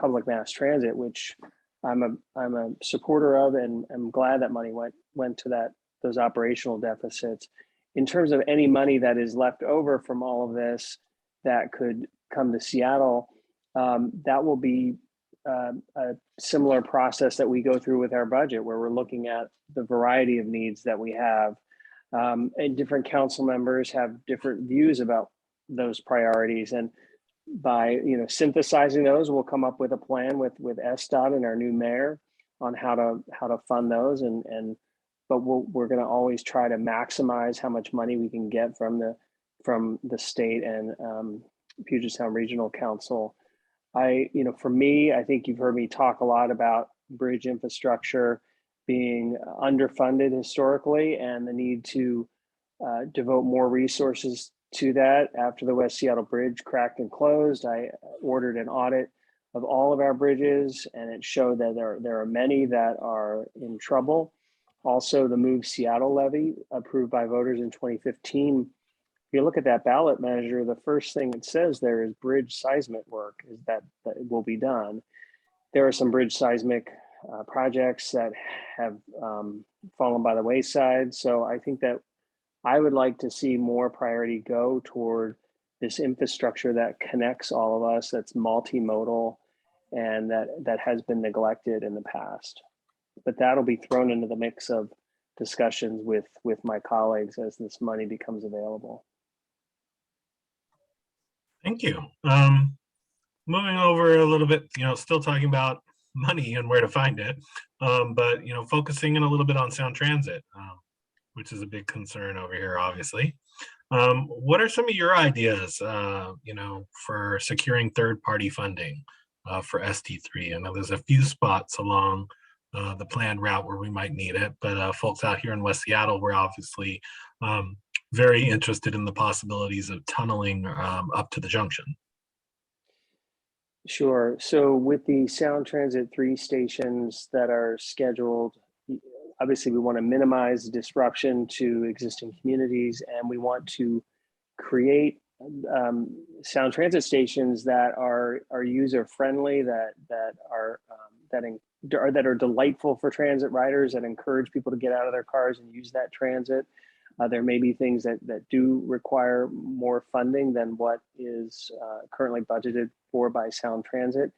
public mass transit, which I'm a supporter of, and I'm glad that money went to those operational deficits. In terms of any money that is left over from all of this that could come to Seattle, that will be a similar process that we go through with our budget, where we're looking at the variety of needs that we have, and different council members have different views about those priorities. And by synthesizing those, we'll come up with a plan with SDOT and our new mayor on how to fund those. But we're going to always try to maximize how much money we can get from the state and Puget Sound Regional Council. For me, I think you've heard me talk a lot about bridge infrastructure being underfunded historically, and the need to devote more resources to that. After the West Seattle Bridge cracked and closed, I ordered an audit of all of our bridges, and it showed that there are many that are in trouble. Also, the Move Seattle levy, approved by voters in 2015. If you look at that ballot measure, the first thing it says there is bridge seismic work is that will be done. There are some bridge seismic projects that have fallen by the wayside. So I think that I would like to see more priority go toward this infrastructure that connects all of us, that's multimodal, and that has been neglected in the past. But that'll be thrown into the mix of discussions with my colleagues as this money becomes available. Thank you. Moving over a little bit, still talking about money and where to find it, but focusing in a little bit on Sound Transit, which is a big concern over here, obviously. What are some of your ideas, for securing third-party funding for ST3? I know there's a few spots along the planned route where we might need it, but folks out here in West Seattle, we're obviously very interested in the possibilities of tunneling up to the junction. Sure. So with the Sound Transit 3 stations that are scheduled, obviously we want to minimize disruption to existing communities, and we want to create Sound Transit stations that are user friendly, that are delightful for transit riders, that encourage people to get out of their cars and use that transit. There may be things that do require more funding than what is currently budgeted for by Sound Transit.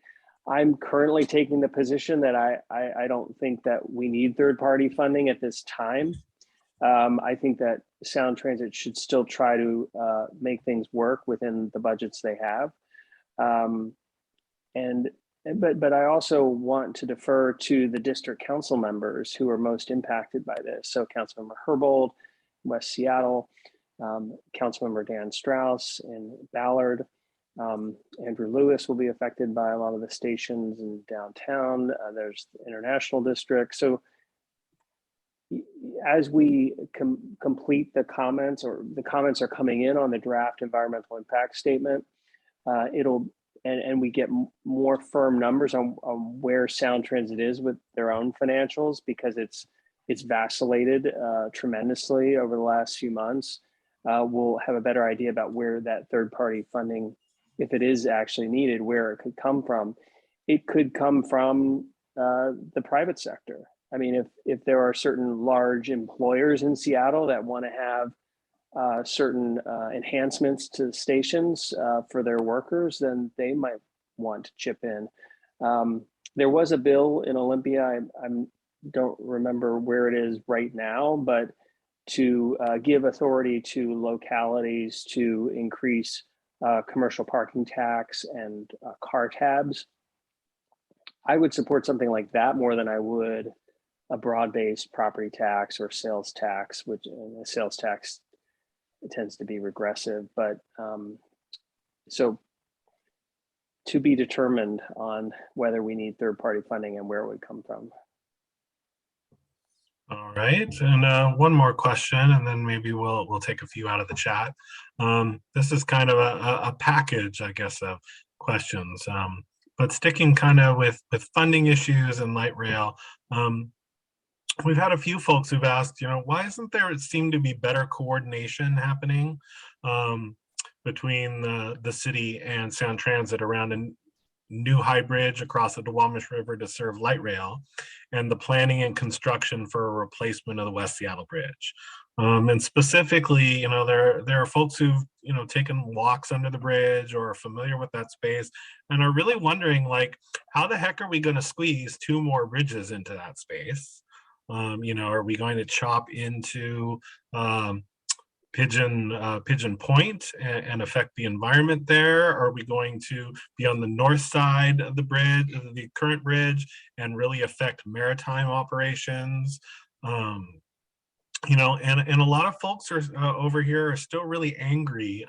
I'm currently taking the position that I don't think that we need third-party funding at this time. I think that Sound Transit should still try to make things work within the budgets they have. But I also want to defer to the district council members who are most impacted by this. So Councilmember Herbold, West Seattle, Councilmember Dan Strauss in Ballard, Andrew Lewis will be affected by a lot of the stations in downtown. There's the International District. So as we complete the comments, or the comments are coming in on the draft environmental impact statement, and we get more firm numbers on where Sound Transit is with their own financials, because it's vacillated tremendously over the last few months. We'll have a better idea about where that third-party funding, if it is actually needed, where it could come from. It could come from the private sector. I mean, if there are certain large employers in Seattle that want to have certain enhancements to the stations for their workers, then they might want to chip in. There was a bill in Olympia, I don't remember where it is right now, but to give authority to localities to increase commercial parking tax and car tabs. I would support something like that more than I would a broad-based property tax or sales tax, which a sales tax tends to be regressive. But so to be determined on whether we need third-party funding and where it would come from. All right, and one more question, and then maybe we'll take a few out of the chat. This is kind of a package, I guess, of questions, but sticking kind of with funding issues and light rail. We've had a few folks who've asked, why isn't there, it seemed to be better coordination happening between the city and Sound Transit around a new high bridge across the Duwamish River to serve light rail, and the planning and construction for a replacement of the West Seattle Bridge. And specifically, there are folks who've taken walks under the bridge or are familiar with that space and are really wondering, like, how the heck are we going to squeeze 2 more bridges into that space? Are we going to chop into Pigeon Point and affect the environment there? Are we going to be on the north side of the bridge, the current bridge, and really affect maritime operations? And a lot of folks are over here are still really angry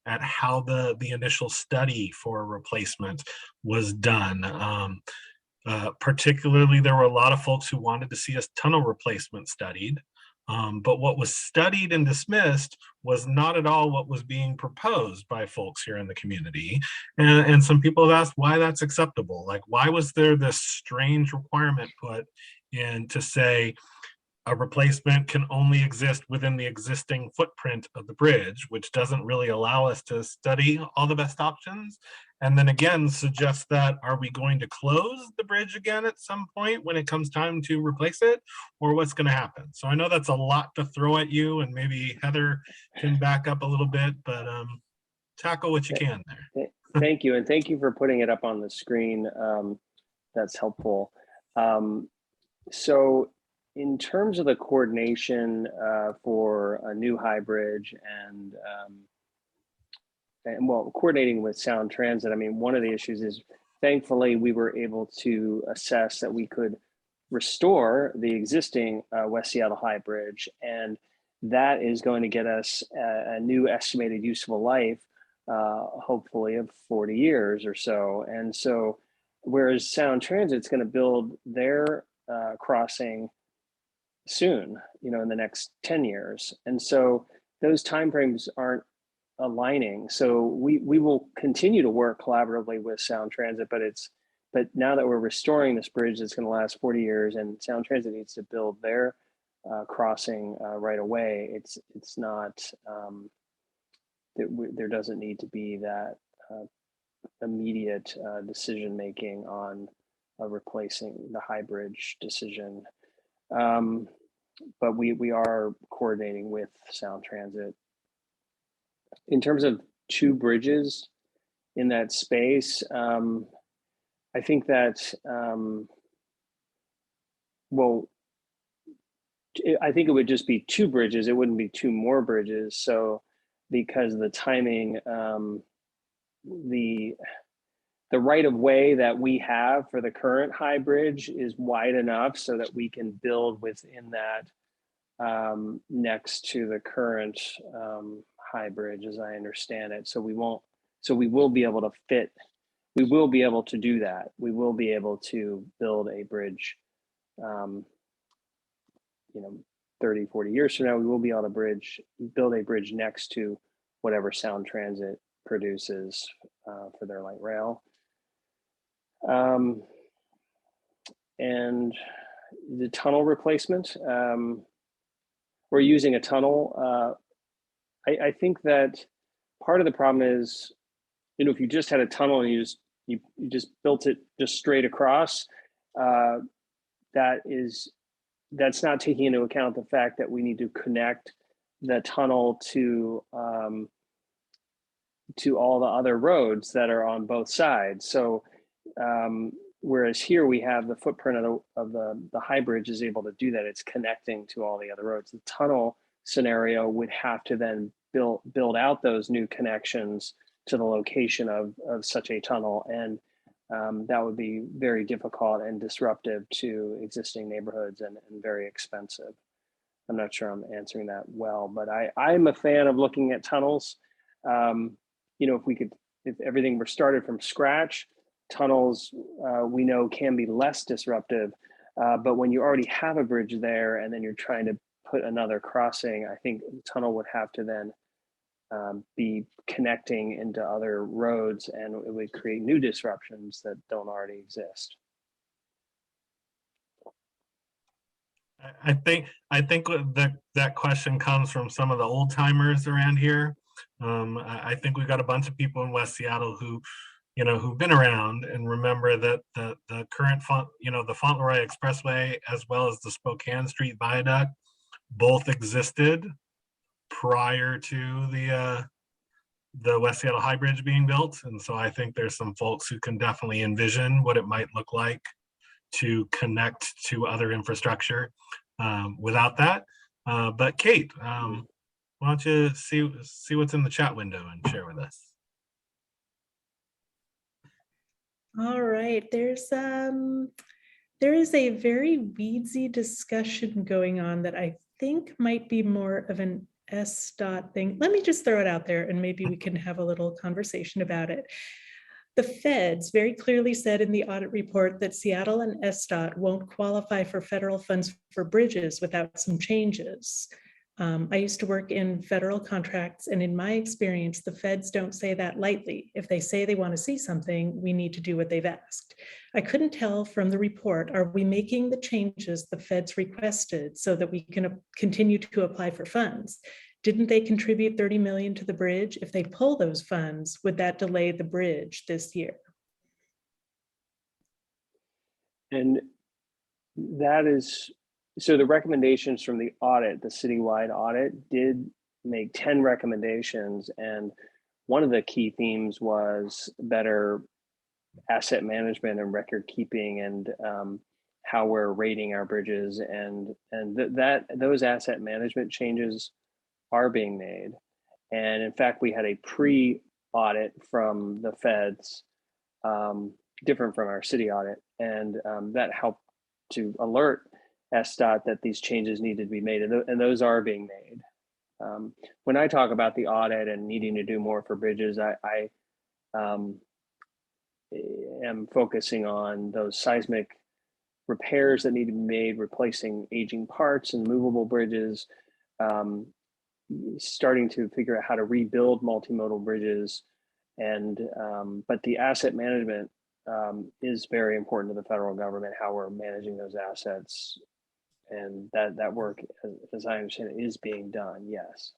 at how the initial study for replacement was done. Particularly, there were a lot of folks who wanted to see a tunnel replacement studied. But what was studied and dismissed was not at all what was being proposed by folks here in the community. And some people have asked why that's acceptable. Like, why was there this strange requirement put in to say a replacement can only exist within the existing footprint of the bridge, which doesn't really allow us to study all the best options? And then again, suggests that, are we going to close the bridge again at some point when it comes time to replace it, or what's going to happen? So I know that's a lot to throw at you, and maybe Heather can back up a little bit, but tackle what you can there. Thank you, and thank you for putting it up on the screen. That's helpful. So in terms of the coordination for a new high bridge and well, coordinating with Sound Transit, I mean, one of the issues is, thankfully, we were able to assess that we could restore the existing West Seattle High Bridge, and that is going to get us a new estimated useful life, hopefully of 40 years or so. And so, whereas Sound Transit's going to build their crossing soon, in the next 10 years. And so those timeframes aren't aligning. So we will continue to work collaboratively with Sound Transit, but now that we're restoring this bridge that's going to last 40 years, and Sound Transit needs to build their crossing right away, it's not, there doesn't need to be that immediate decision making on replacing the high bridge decision. But we are coordinating with Sound Transit. In terms of 2 bridges in that space, I think that, I think it would just be 2 bridges. It wouldn't be 2 more bridges. So because of the timing, the right of way that we have for the current high bridge is wide enough so that we can build within that next to the current high bridge, as I understand it. So we will be able to fit, we will be able to do that. We will be able to build a bridge, 30, 40 years from now, we will be able to build a bridge next to whatever Sound Transit produces for their light rail. And the tunnel replacement, we're using a tunnel. I think that part of the problem is, you know, if you just had a tunnel and you just built it just straight across, that's not taking into account the fact that we need to connect the tunnel to all the other roads that are on both sides. So whereas here we have the footprint of the high bridge is able to do that. It's connecting to all the other roads. The tunnel scenario would have to then build out those new connections to the location of such a tunnel. And that would be very difficult and disruptive to existing neighborhoods and very expensive. I'm not sure I'm answering that well, but I'm a fan of looking at tunnels. You know, if everything were started from scratch, tunnels we know can be less disruptive. But when you already have a bridge there and then you're trying to put another crossing, I think the tunnel would have to then be connecting into other roads, and it would create new disruptions that don't already exist. I think that question comes from some of the old timers around here. I think we've got a bunch of people in West Seattle who, you know, who've been around and remember that the current the Fauntleroy Expressway as well as the Spokane Street Viaduct both existed prior to the West Seattle High Bridge being built. And so I think there's some folks who can definitely envision what it might look like to connect to other infrastructure without that. But Kate, why don't you see what's in the chat window and share with us? All right, there is a very weedsy discussion going on that I think might be more of an SDOT thing. Let me just throw it out there and maybe we can have a little conversation about it. The feds very clearly said in the audit report that Seattle and SDOT won't qualify for federal funds for bridges without some changes. I used to work in federal contracts, and in my experience, the feds don't say that lightly. If they say they want to see something, we need to do what they've asked. I couldn't tell from the report, are we making the changes the feds requested so that we can continue to apply for funds? Didn't they contribute 30 million to the bridge? If they pull those funds, would that delay the bridge this year? And that is, so the recommendations from the audit, the citywide audit, did make 10 recommendations. And one of the key themes was better asset management and record keeping, and how we're rating our bridges. And those asset management changes are being made. And in fact, we had a pre-audit from the feds, different from our city audit. And that helped to alert SDOT that these changes needed to be made, and those are being made. When I talk about the audit and needing to do more for bridges, I am focusing on those seismic repairs that need to be made, replacing aging parts and movable bridges, starting to figure out how to rebuild multimodal bridges. And but the asset management is very important to the federal government, how we're managing those assets. And that work, as I understand it, is being done, yes.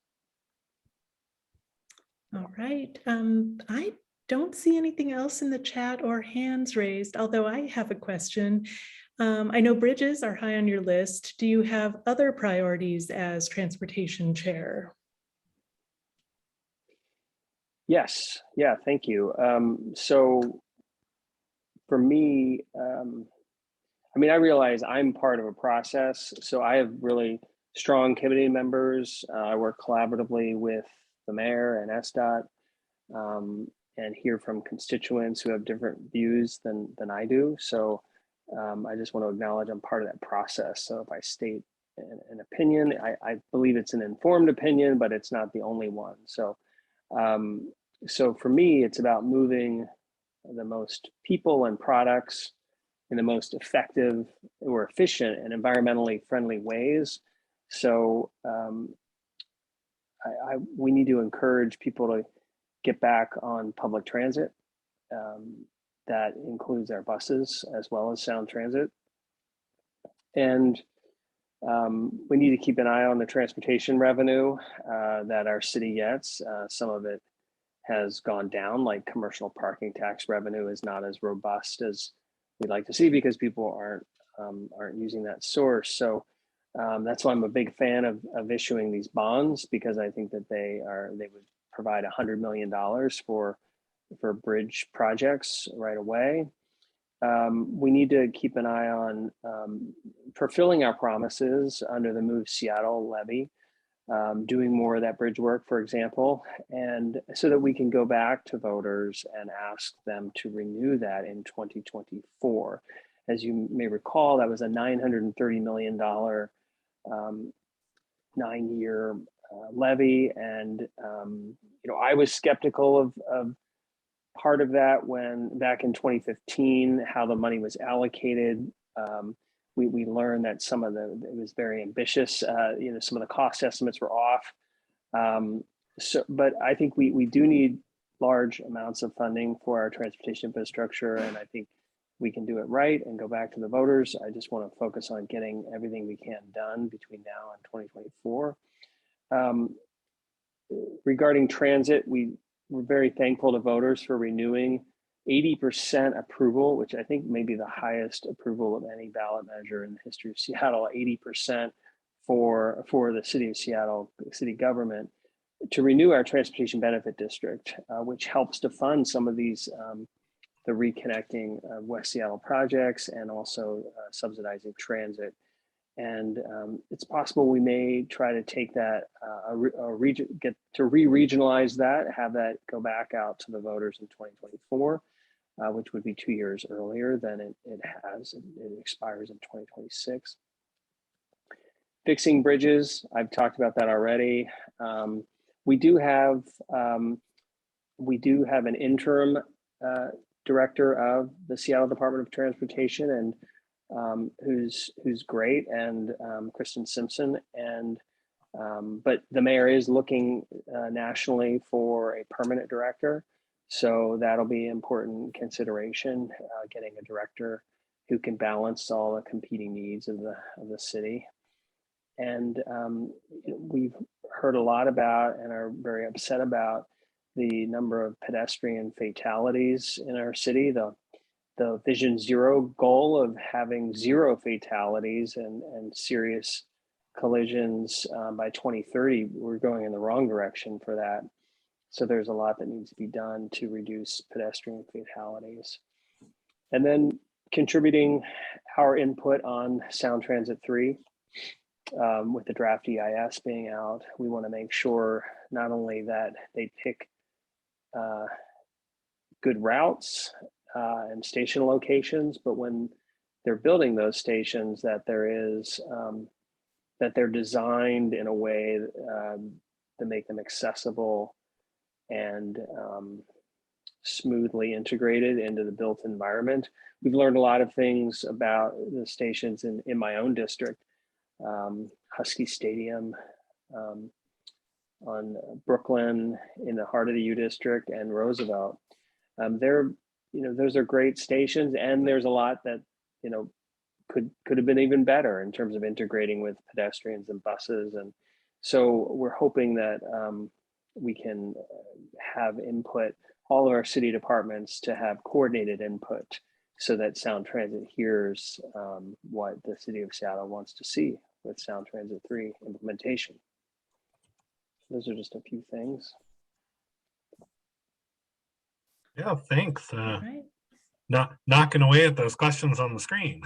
All right, I don't see anything else in the chat or hands raised, although I have a question. I know bridges are high on your list. Do you have other priorities as transportation chair? Yes, yeah, thank you. So for me, I mean, I realize I'm part of a process, so I have really strong committee members. I work collaboratively with the mayor and SDOT, and hear from constituents who have different views than I do. So I just want to acknowledge I'm part of that process. So if I state an opinion, I believe it's an informed opinion, but it's not the only one. So, so for me, it's about moving the most people and products in the most effective or efficient and environmentally friendly ways, So we need to encourage people to get back on public transit. That includes our buses as well as Sound Transit. And we need to keep an eye on the transportation revenue that our city gets. Some of it has gone down, like commercial parking tax revenue is not as robust as we'd like to see because people aren't using that source. So that's why I'm a big fan of issuing these bonds, because I think that they would provide $100 million for bridge projects right away. We need to keep an eye on fulfilling our promises under the Move Seattle levy, doing more of that bridge work, for example, and so that we can go back to voters and ask them to renew that in 2024. As you may recall, that was a $930 million 9-year levy, and I was skeptical of part of that when back in 2015, how the money was allocated. We learned that it was very ambitious. Some of the cost estimates were off. But I think we do need large amounts of funding for our transportation infrastructure, and I think we can do it right and go back to the voters. I just want to focus on getting everything we can done between now and 2024. Regarding transit, we're very thankful to voters for renewing 80% approval, which I think may be the highest approval of any ballot measure in the history of Seattle, 80% for the city of Seattle, city government, to renew our transportation benefit district, which helps to fund some of these, the reconnecting West Seattle projects and also subsidizing transit. And it's possible we may try to take that, get to re-regionalize that, have that go back out to the voters in 2024, which would be 2 years earlier than it has. It expires in 2026. Fixing bridges, I've talked about that already. We do have an interim director of the Seattle Department of Transportation, and who's great, and Kristen Simpson, and but the mayor is looking nationally for a permanent director, so that'll be important consideration, getting a director who can balance all the competing needs of the city. And we've heard a lot about and are very upset about the number of pedestrian fatalities in our city. The Vision Zero goal of having 0 fatalities and serious collisions by 2030, we're going in the wrong direction for that. So there's a lot that needs to be done to reduce pedestrian fatalities. And then contributing our input on Sound Transit 3, with the draft EIS being out, we want to make sure not only that they pick good routes and station locations, but when they're building those stations, that they're designed in a way to make them accessible and smoothly integrated into the built environment. We've learned a lot of things about the stations in my own district, Husky Stadium on Brooklyn in the heart of the U district, and Roosevelt. Those are great stations, and there's a lot that could have been even better in terms of integrating with pedestrians and buses. And so we're hoping that we can have input, all of our city departments to have coordinated input, so that Sound Transit hears what the city of Seattle wants to see with Sound Transit 3 implementation. Those are just a few things. Yeah, thanks. Right. Not knocking away at those questions on the screen.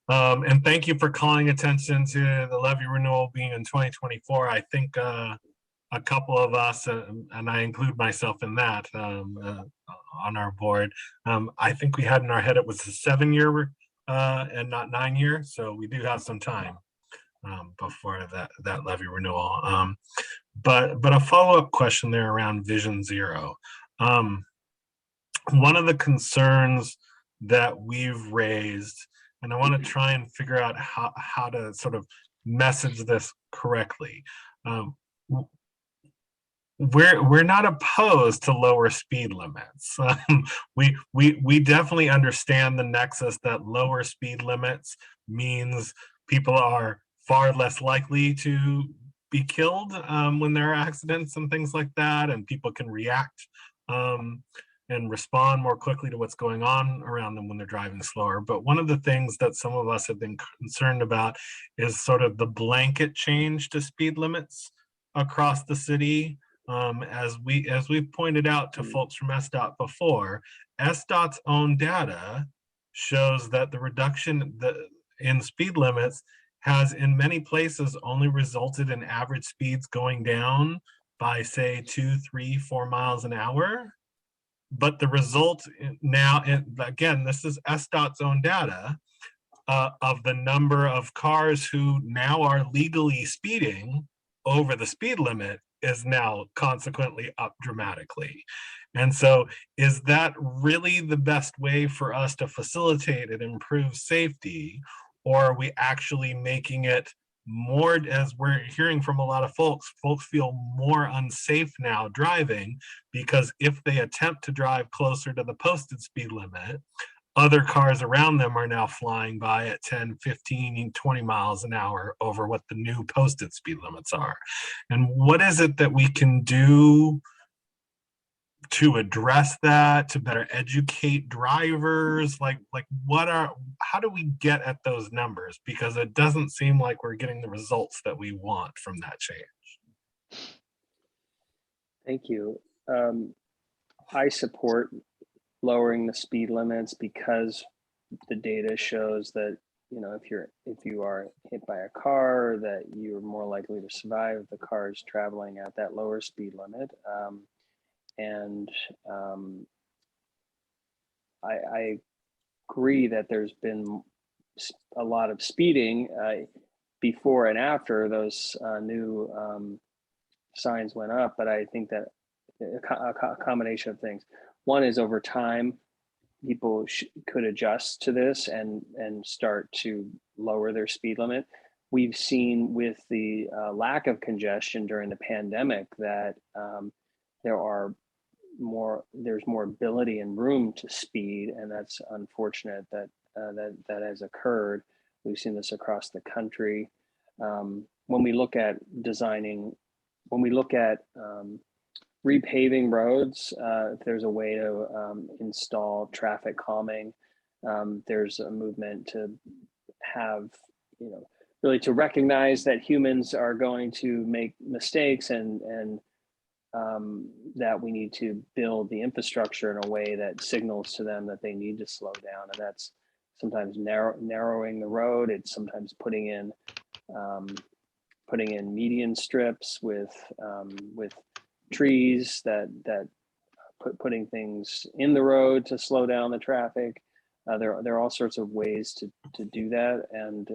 And thank you for calling attention to the levy renewal being in 2024. I think a couple of us, and I include myself in that, on our board, I think we had in our head it was a 7-year and not 9 years, so we do have some time before that levy renewal. But a follow-up question there around Vision Zero. One of the concerns that we've raised, and I want to try and figure out how to sort of message this correctly. We're not opposed to lower speed limits. We definitely understand the nexus that lower speed limits means people are far less likely to be killed when there are accidents and things like that, and people can react and respond more quickly to what's going on around them when they're driving slower. But one of the things that some of us have been concerned about is sort of the blanket change to speed limits across the city. As we've pointed out to folks from SDOT before, SDOT's own data shows that the reduction in speed limits has in many places only resulted in average speeds going down by say 2, 3, 4 miles an hour. But the result now, again, this is SDOT's own data of the number of cars who now are legally speeding over the speed limit is now consequently up dramatically. And so is that really the best way for us to facilitate and improve safety? Or are we actually making it more, as we're hearing from a lot of folks feel more unsafe now driving, because if they attempt to drive closer to the posted speed limit, other cars around them are now flying by at 10, 15, 20 miles an hour over what the new posted speed limits are. And what is it that we can do to address that, to better educate drivers? How do we get at those numbers? Because it doesn't seem like we're getting the results that we want from that change. Thank you. I support lowering the speed limits because the data shows that, you know, if you are hit by a car, that you're more likely to survive if the car is traveling at that lower speed limit. I agree that there's been a lot of speeding before and after those new signs went up, but I think that a combination of things. One is over time, people could adjust to this and start to lower their speed limit. We've seen with the lack of congestion during the pandemic that there's more ability and room to speed, and that's unfortunate that that has occurred. We've seen this across the country. When we look at repaving roads, if there's a way to install traffic calming, there's a movement to have, you know, really to recognize that humans are going to make mistakes and that we need to build the infrastructure in a way that signals to them that they need to slow down. And that's sometimes narrowing the road. It's sometimes putting in median strips with trees that putting things in the road to slow down the traffic. There are all sorts of ways to do that. And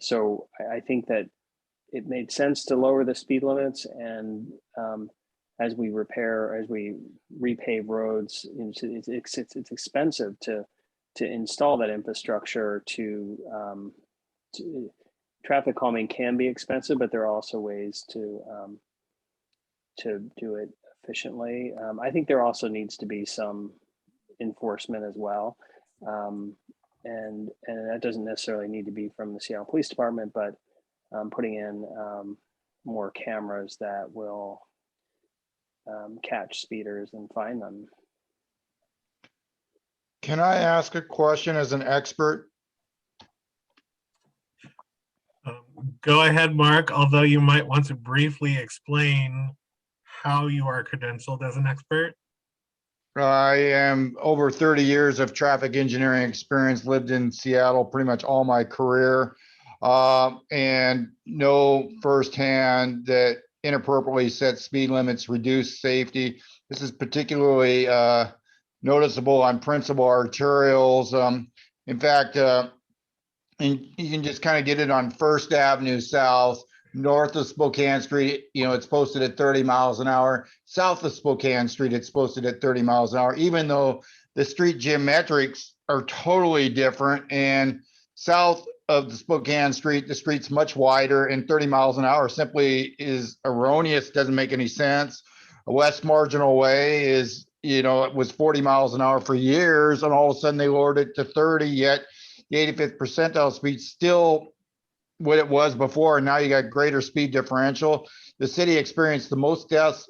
so I think that it made sense to lower the speed limits, and as we repave roads, it's expensive to install that infrastructure. To traffic calming can be expensive, but there are also ways to do it efficiently. I think there also needs to be some enforcement as well, and that doesn't necessarily need to be from the Seattle Police Department, but putting in more cameras that will catch speeders and find them. Can I ask a question as an expert? Go ahead, Mark, although you might want to briefly explain how you are credentialed as an expert. I am over 30 years of traffic engineering experience, lived in Seattle pretty much all my career, and know firsthand that inappropriately set speed limits reduce safety. This is particularly noticeable on principal arterials. In fact, and you can just kind of get it on First Avenue South, North of Spokane Street, it's posted at 30 miles an hour. South of Spokane Street, it's posted at 30 miles an hour, even though the street geometrics are totally different. And south of the Spokane Street, the street's much wider, and 30 miles an hour simply is erroneous, doesn't make any sense. West Marginal Way is, it was 40 miles an hour for years, and all of a sudden they lowered it to 30, yet the 85th percentile speed still what it was before, and now you got greater speed differential. The city experienced the most deaths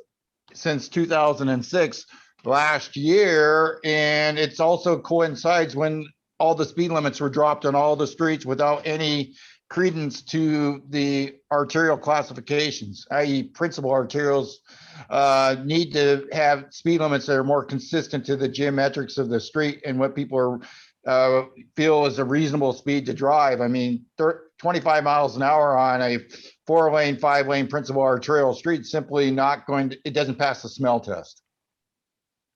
since 2006 last year, and it's also coincides when all the speed limits were dropped on all the streets without any credence to the arterial classifications, i.e. principal arterials need to have speed limits that are more consistent to the geometrics of the street and what people are feel is a reasonable speed to drive. I mean, 25 miles an hour on a 4-lane, 5-lane principal arterial street simply not going to, it doesn't pass the smell test.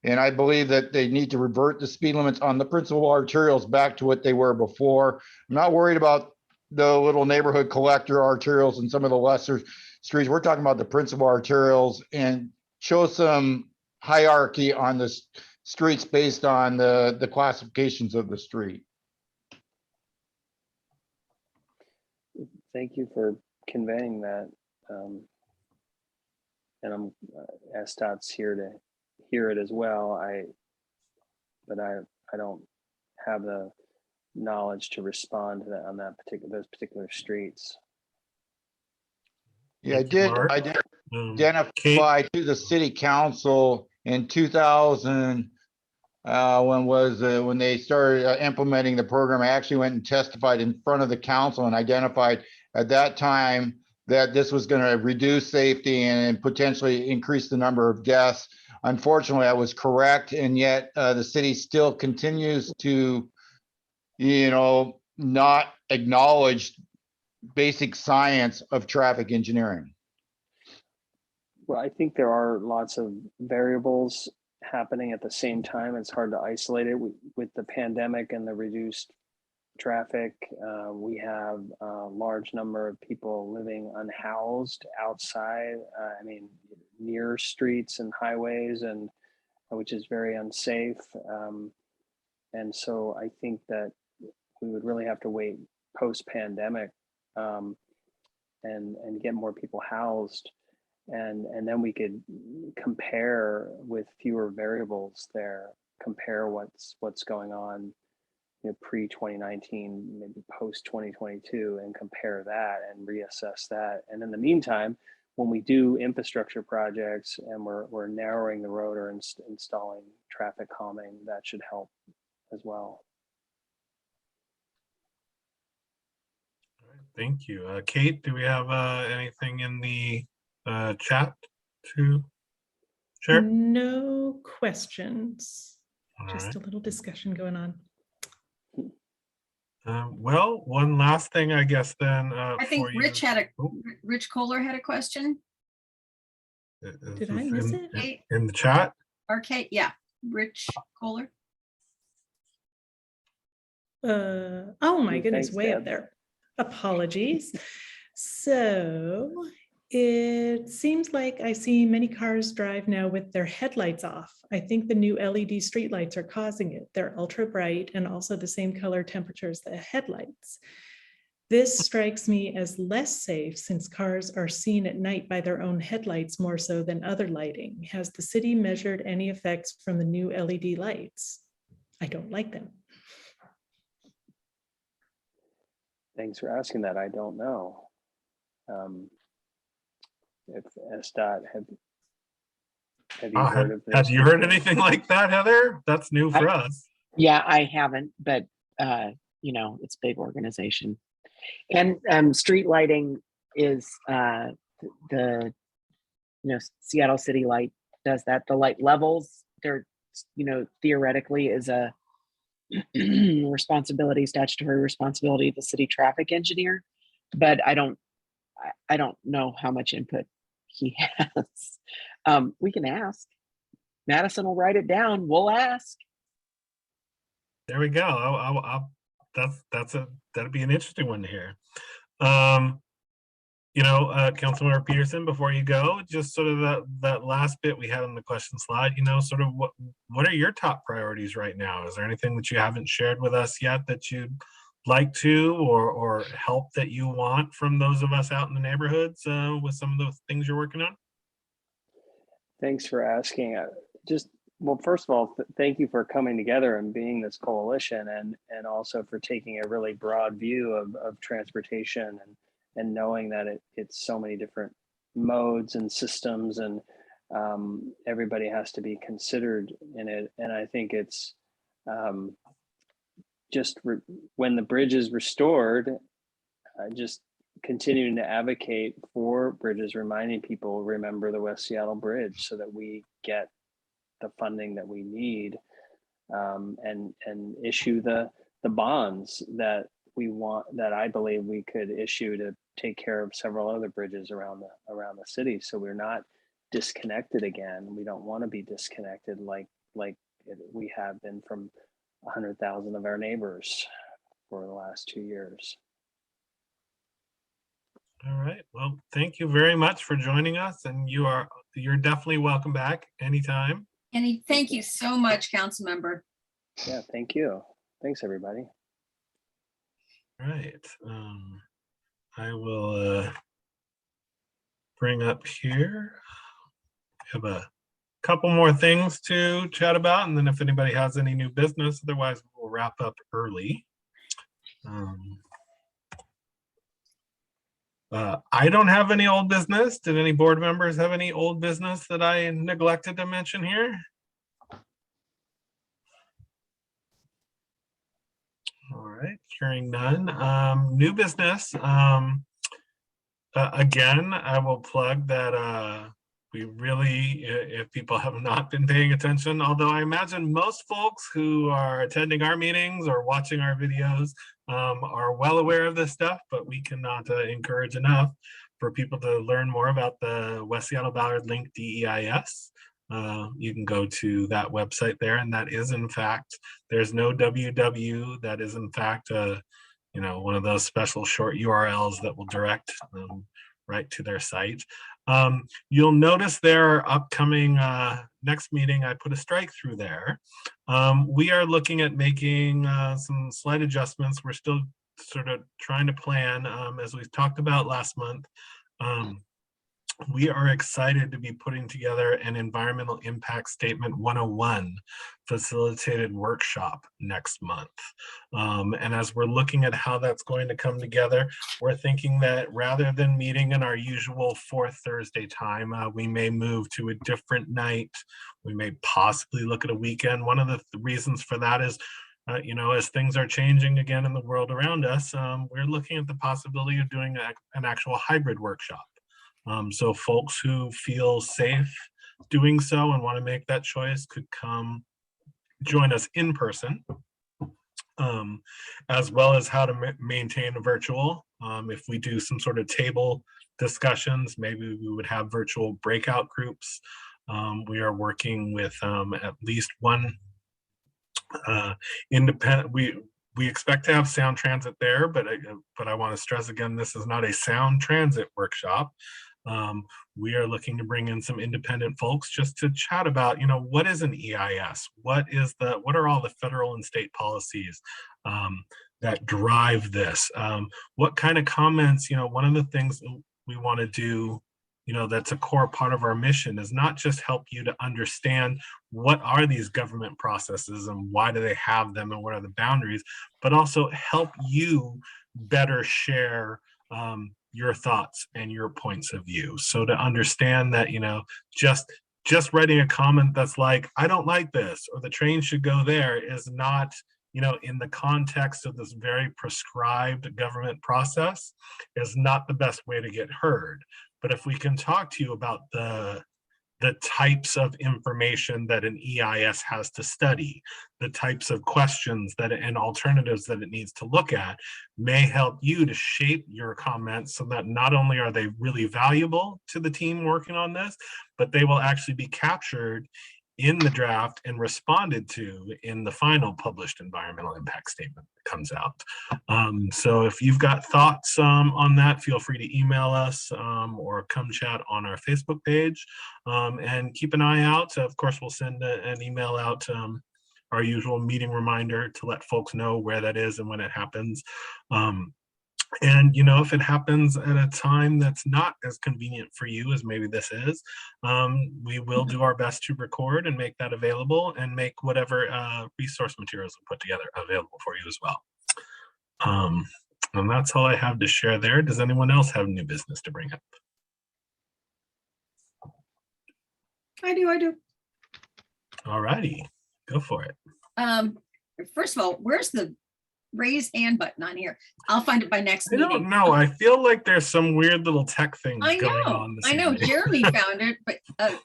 And I believe that they need to revert the speed limits on the principal arterials back to what they were before. I'm not worried about the little neighborhood collector arterials and some of the lesser streets. We're talking about the principal arterials, and show some hierarchy on this streets based on the classifications of the street. Thank you for conveying that. And I'm SDOT's here to hear it as well. But I don't have the knowledge to respond to that on those particular streets. Yeah, I did identify to the city council in 2000 when they started implementing the program. I actually went and testified in front of the council and identified at that time that this was going to reduce safety and potentially increase the number of deaths. Unfortunately, I was correct, and yet the city still continues to, not acknowledge basic science of traffic engineering. Well, I think there are lots of variables happening at the same time. It's hard to isolate it with the pandemic and the reduced traffic. We have a large number of people living unhoused outside, near streets and highways, and which is very unsafe. And so I think that we would really have to wait post-pandemic and get more people housed. And then we could compare with fewer variables there, compare what's going on pre-2019, maybe post-2022, and compare that and reassess that. And in the meantime, when we do infrastructure projects and we're narrowing the road or installing traffic calming, that should help as well. Thank you. Kate, do we have anything in the chat to share? No questions. All Just right. a little discussion going on. Well, one last thing, I guess, then. I think Rich Kohler had a question. Did I miss it? In the chat? Kate, yeah, Rich Kohler. Oh my goodness, Thanks, way Deb. up there. Apologies. So it seems like I see many cars drive now with their headlights off. I think the new LED streetlights are causing it. They're ultra bright and also the same color temperature as the headlights. This strikes me as less safe since cars are seen at night by their own headlights more so than other lighting. Has the city measured any effects from the new LED lights? I don't like them. Thanks for asking that. I don't know. If SDOT, have you heard of this? Have you heard anything like that, Heather? That's new for us. Yeah, I haven't, but it's a big organization. And street lighting is the Seattle City Light does that. The light levels, they're theoretically is a statutory responsibility of the city traffic engineer, but I don't know how much input he has. We can ask. Madison will write it down. We'll ask. There we go. That'd be an interesting one to hear. Councilmember Pedersen, before you go, just sort of that last bit we had on the question slide, sort of what are your top priorities right now? Is there anything that you haven't shared with us yet that you'd like to, or help that you want from those of us out in the neighborhoods with some of the things you're working on? Thanks for asking. Well, first of all, thank you for coming together and being this coalition, and also for taking a really broad view of transportation and knowing that it's so many different modes and systems, and everybody has to be considered in it. And I think it's when the bridge is restored, just continuing to advocate for bridges, reminding people, remember the West Seattle Bridge, so that we get the funding that we need, and issue the bonds that we want, that I believe we could issue to take care of several other bridges around the city, so we're not disconnected again. We don't want to be disconnected like we have been from 100,000 of our neighbors for the last 2 years. All right. Well, thank you very much for joining us, and you're definitely welcome back anytime. And thank you so much, Councilmember. Yeah, thank you. Thanks, everybody. All right. I will bring up here. We have a couple more things to chat about, and then if anybody has any new business, otherwise we'll wrap up early. I don't have any old business. Did any board members have any old business that I neglected to mention here? All right, hearing none. New business. Again, I will plug that we really, if people have not been paying attention, although I imagine most folks who are attending our meetings or watching our videos are well aware of this stuff, but we cannot encourage enough for people to learn more about the West Seattle-Ballard Link DEIS. You can go to that website there, and that is in fact, there's no www, that is in fact one of those special short URLs that will direct right to their site. You'll notice their upcoming next meeting, I put a strike through there. We are looking at making some slight adjustments. We're still sort of trying to plan, as we talked about last month. We are excited to be putting together an Environmental Impact Statement 101 facilitated workshop next month. And as we're looking at how that's going to come together, we're thinking that rather than meeting in our usual fourth Thursday time, we may move to a different night. We may possibly look at a weekend. One of the reasons for that is, as things are changing again in the world around us, we're looking at the possibility of doing an actual hybrid workshop. So folks who feel safe doing so and want to make that choice could come join us in person, as well as how to maintain a virtual. If we do some sort of table discussions, maybe we would have virtual breakout groups. We are working with at least one independent. We expect to have sound transit there, but I want to stress again, this is not a sound transit workshop. We are looking to bring in some independent folks just to chat about, what is an EIS? What are all the federal and state policies that drive this? What kind of comments, one of the things we want to do, that's a core part of our mission, is not just help you to understand what are these government processes and why do they have them and what are the boundaries, but also help you better share your thoughts and your points of view. So to understand that, just writing a comment that's like, I don't like this, or the train should go there, is not, in the context of this very prescribed government process, is not the best way to get heard. But if we can talk to you about the types of information that an EIS has to study, the types of questions and alternatives that it needs to look at, may help you to shape your comments so that not only are they really valuable to the team working on this, but they will actually be captured in the draft and responded to in the final published environmental impact statement that comes out. So if you've got thoughts on that, feel free to email us or come chat on our Facebook page, and keep an eye out. Of course, we'll send an email out, our usual meeting reminder to let folks know where that is and when it happens. And if it happens at a time that's not as convenient for you as maybe this is, we will do our best to record and make that available, and make whatever resource materials we put together available for you as well. And that's all I have to share there. Does anyone else have new business to bring up? I do. All righty, go for it. First of all, where's the raise hand button on here? I'll find it by next I meeting. don't know. I feel like there's some weird little tech things going on this I know. evening. Jeremy found it, but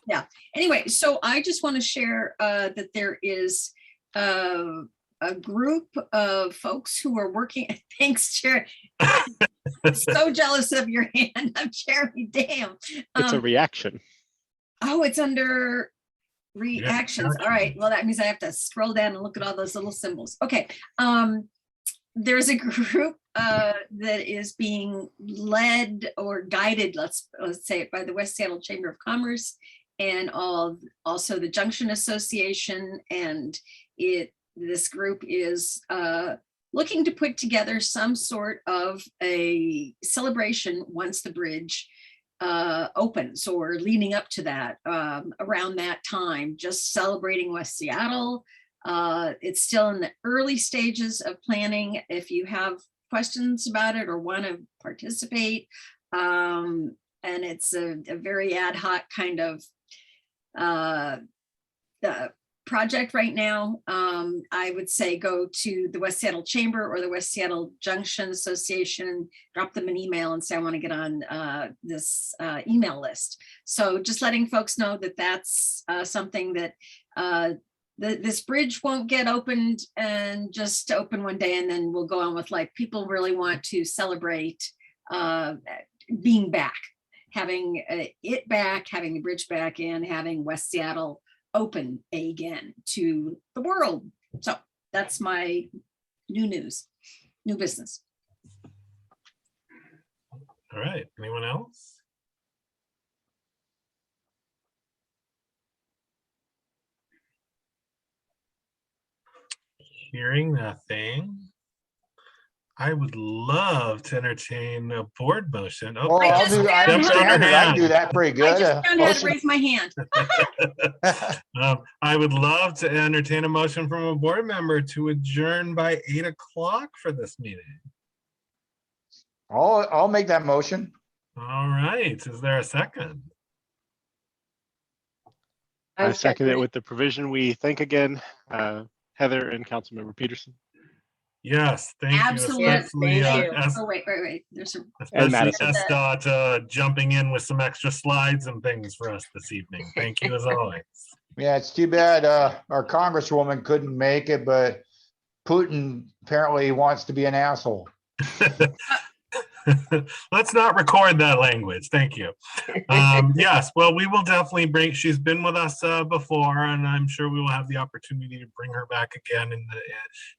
yeah. Anyway, so I just want to share that there is a group of folks who are working. Thanks, Jeremy. So jealous of your hand. I'm Jeremy. Damn. It's a reaction. Oh, it's under reactions. All right. Well, that means I have to scroll down and look at all those little symbols. Okay. There's a group that is being led or guided, let's say it, by the West Seattle Chamber of Commerce and also the Junction Association. And this group is looking to put together some sort of a celebration once the bridge opens, or leading up to that, around that time, just celebrating West Seattle. It's still in the early stages of planning. If you have questions about it or want to participate, and it's a very ad hoc kind of project right now, I would say go to the West Seattle Chamber or the West Seattle Junction Association, drop them an email and say, I want to get on this email list. So just letting folks know that that's something that this bridge won't get opened and just open one day and then we'll go on with life. People really want to celebrate being back, having it back, having the bridge back in, having West Seattle open again to the world. So that's my new business. All right, anyone else? Hearing nothing, I would love to entertain a board motion. Oh, I I'll just do, I found understand it. I can do that pretty I good. just found out how to raise my hand. I would love to entertain a motion from a board member to adjourn by 8 o'clock for this meeting. I'll make that motion. All right, is there a second? I second it with the provision we thank again Heather and Councilmember Pedersen. Yes, thank Absolutely. you. Especially, Thank you. as, Oh, wait. There's a especially Madison. SDOT jumping in with some extra slides and things for us this evening. Thank you as always. Yeah, it's too bad our congresswoman couldn't make it, but Putin apparently wants to be an asshole. Let's not record that language. Thank you. Yes, well, we will definitely bring, she's been with us before, and I'm sure we will have the opportunity to bring her back again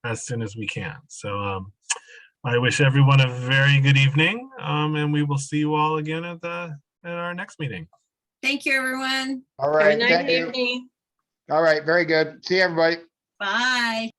as soon as we can. So I wish everyone a very good evening, and we will see you all again at our next meeting. Thank you, everyone. All right, thank you. All right, very good. See you, everybody. Bye.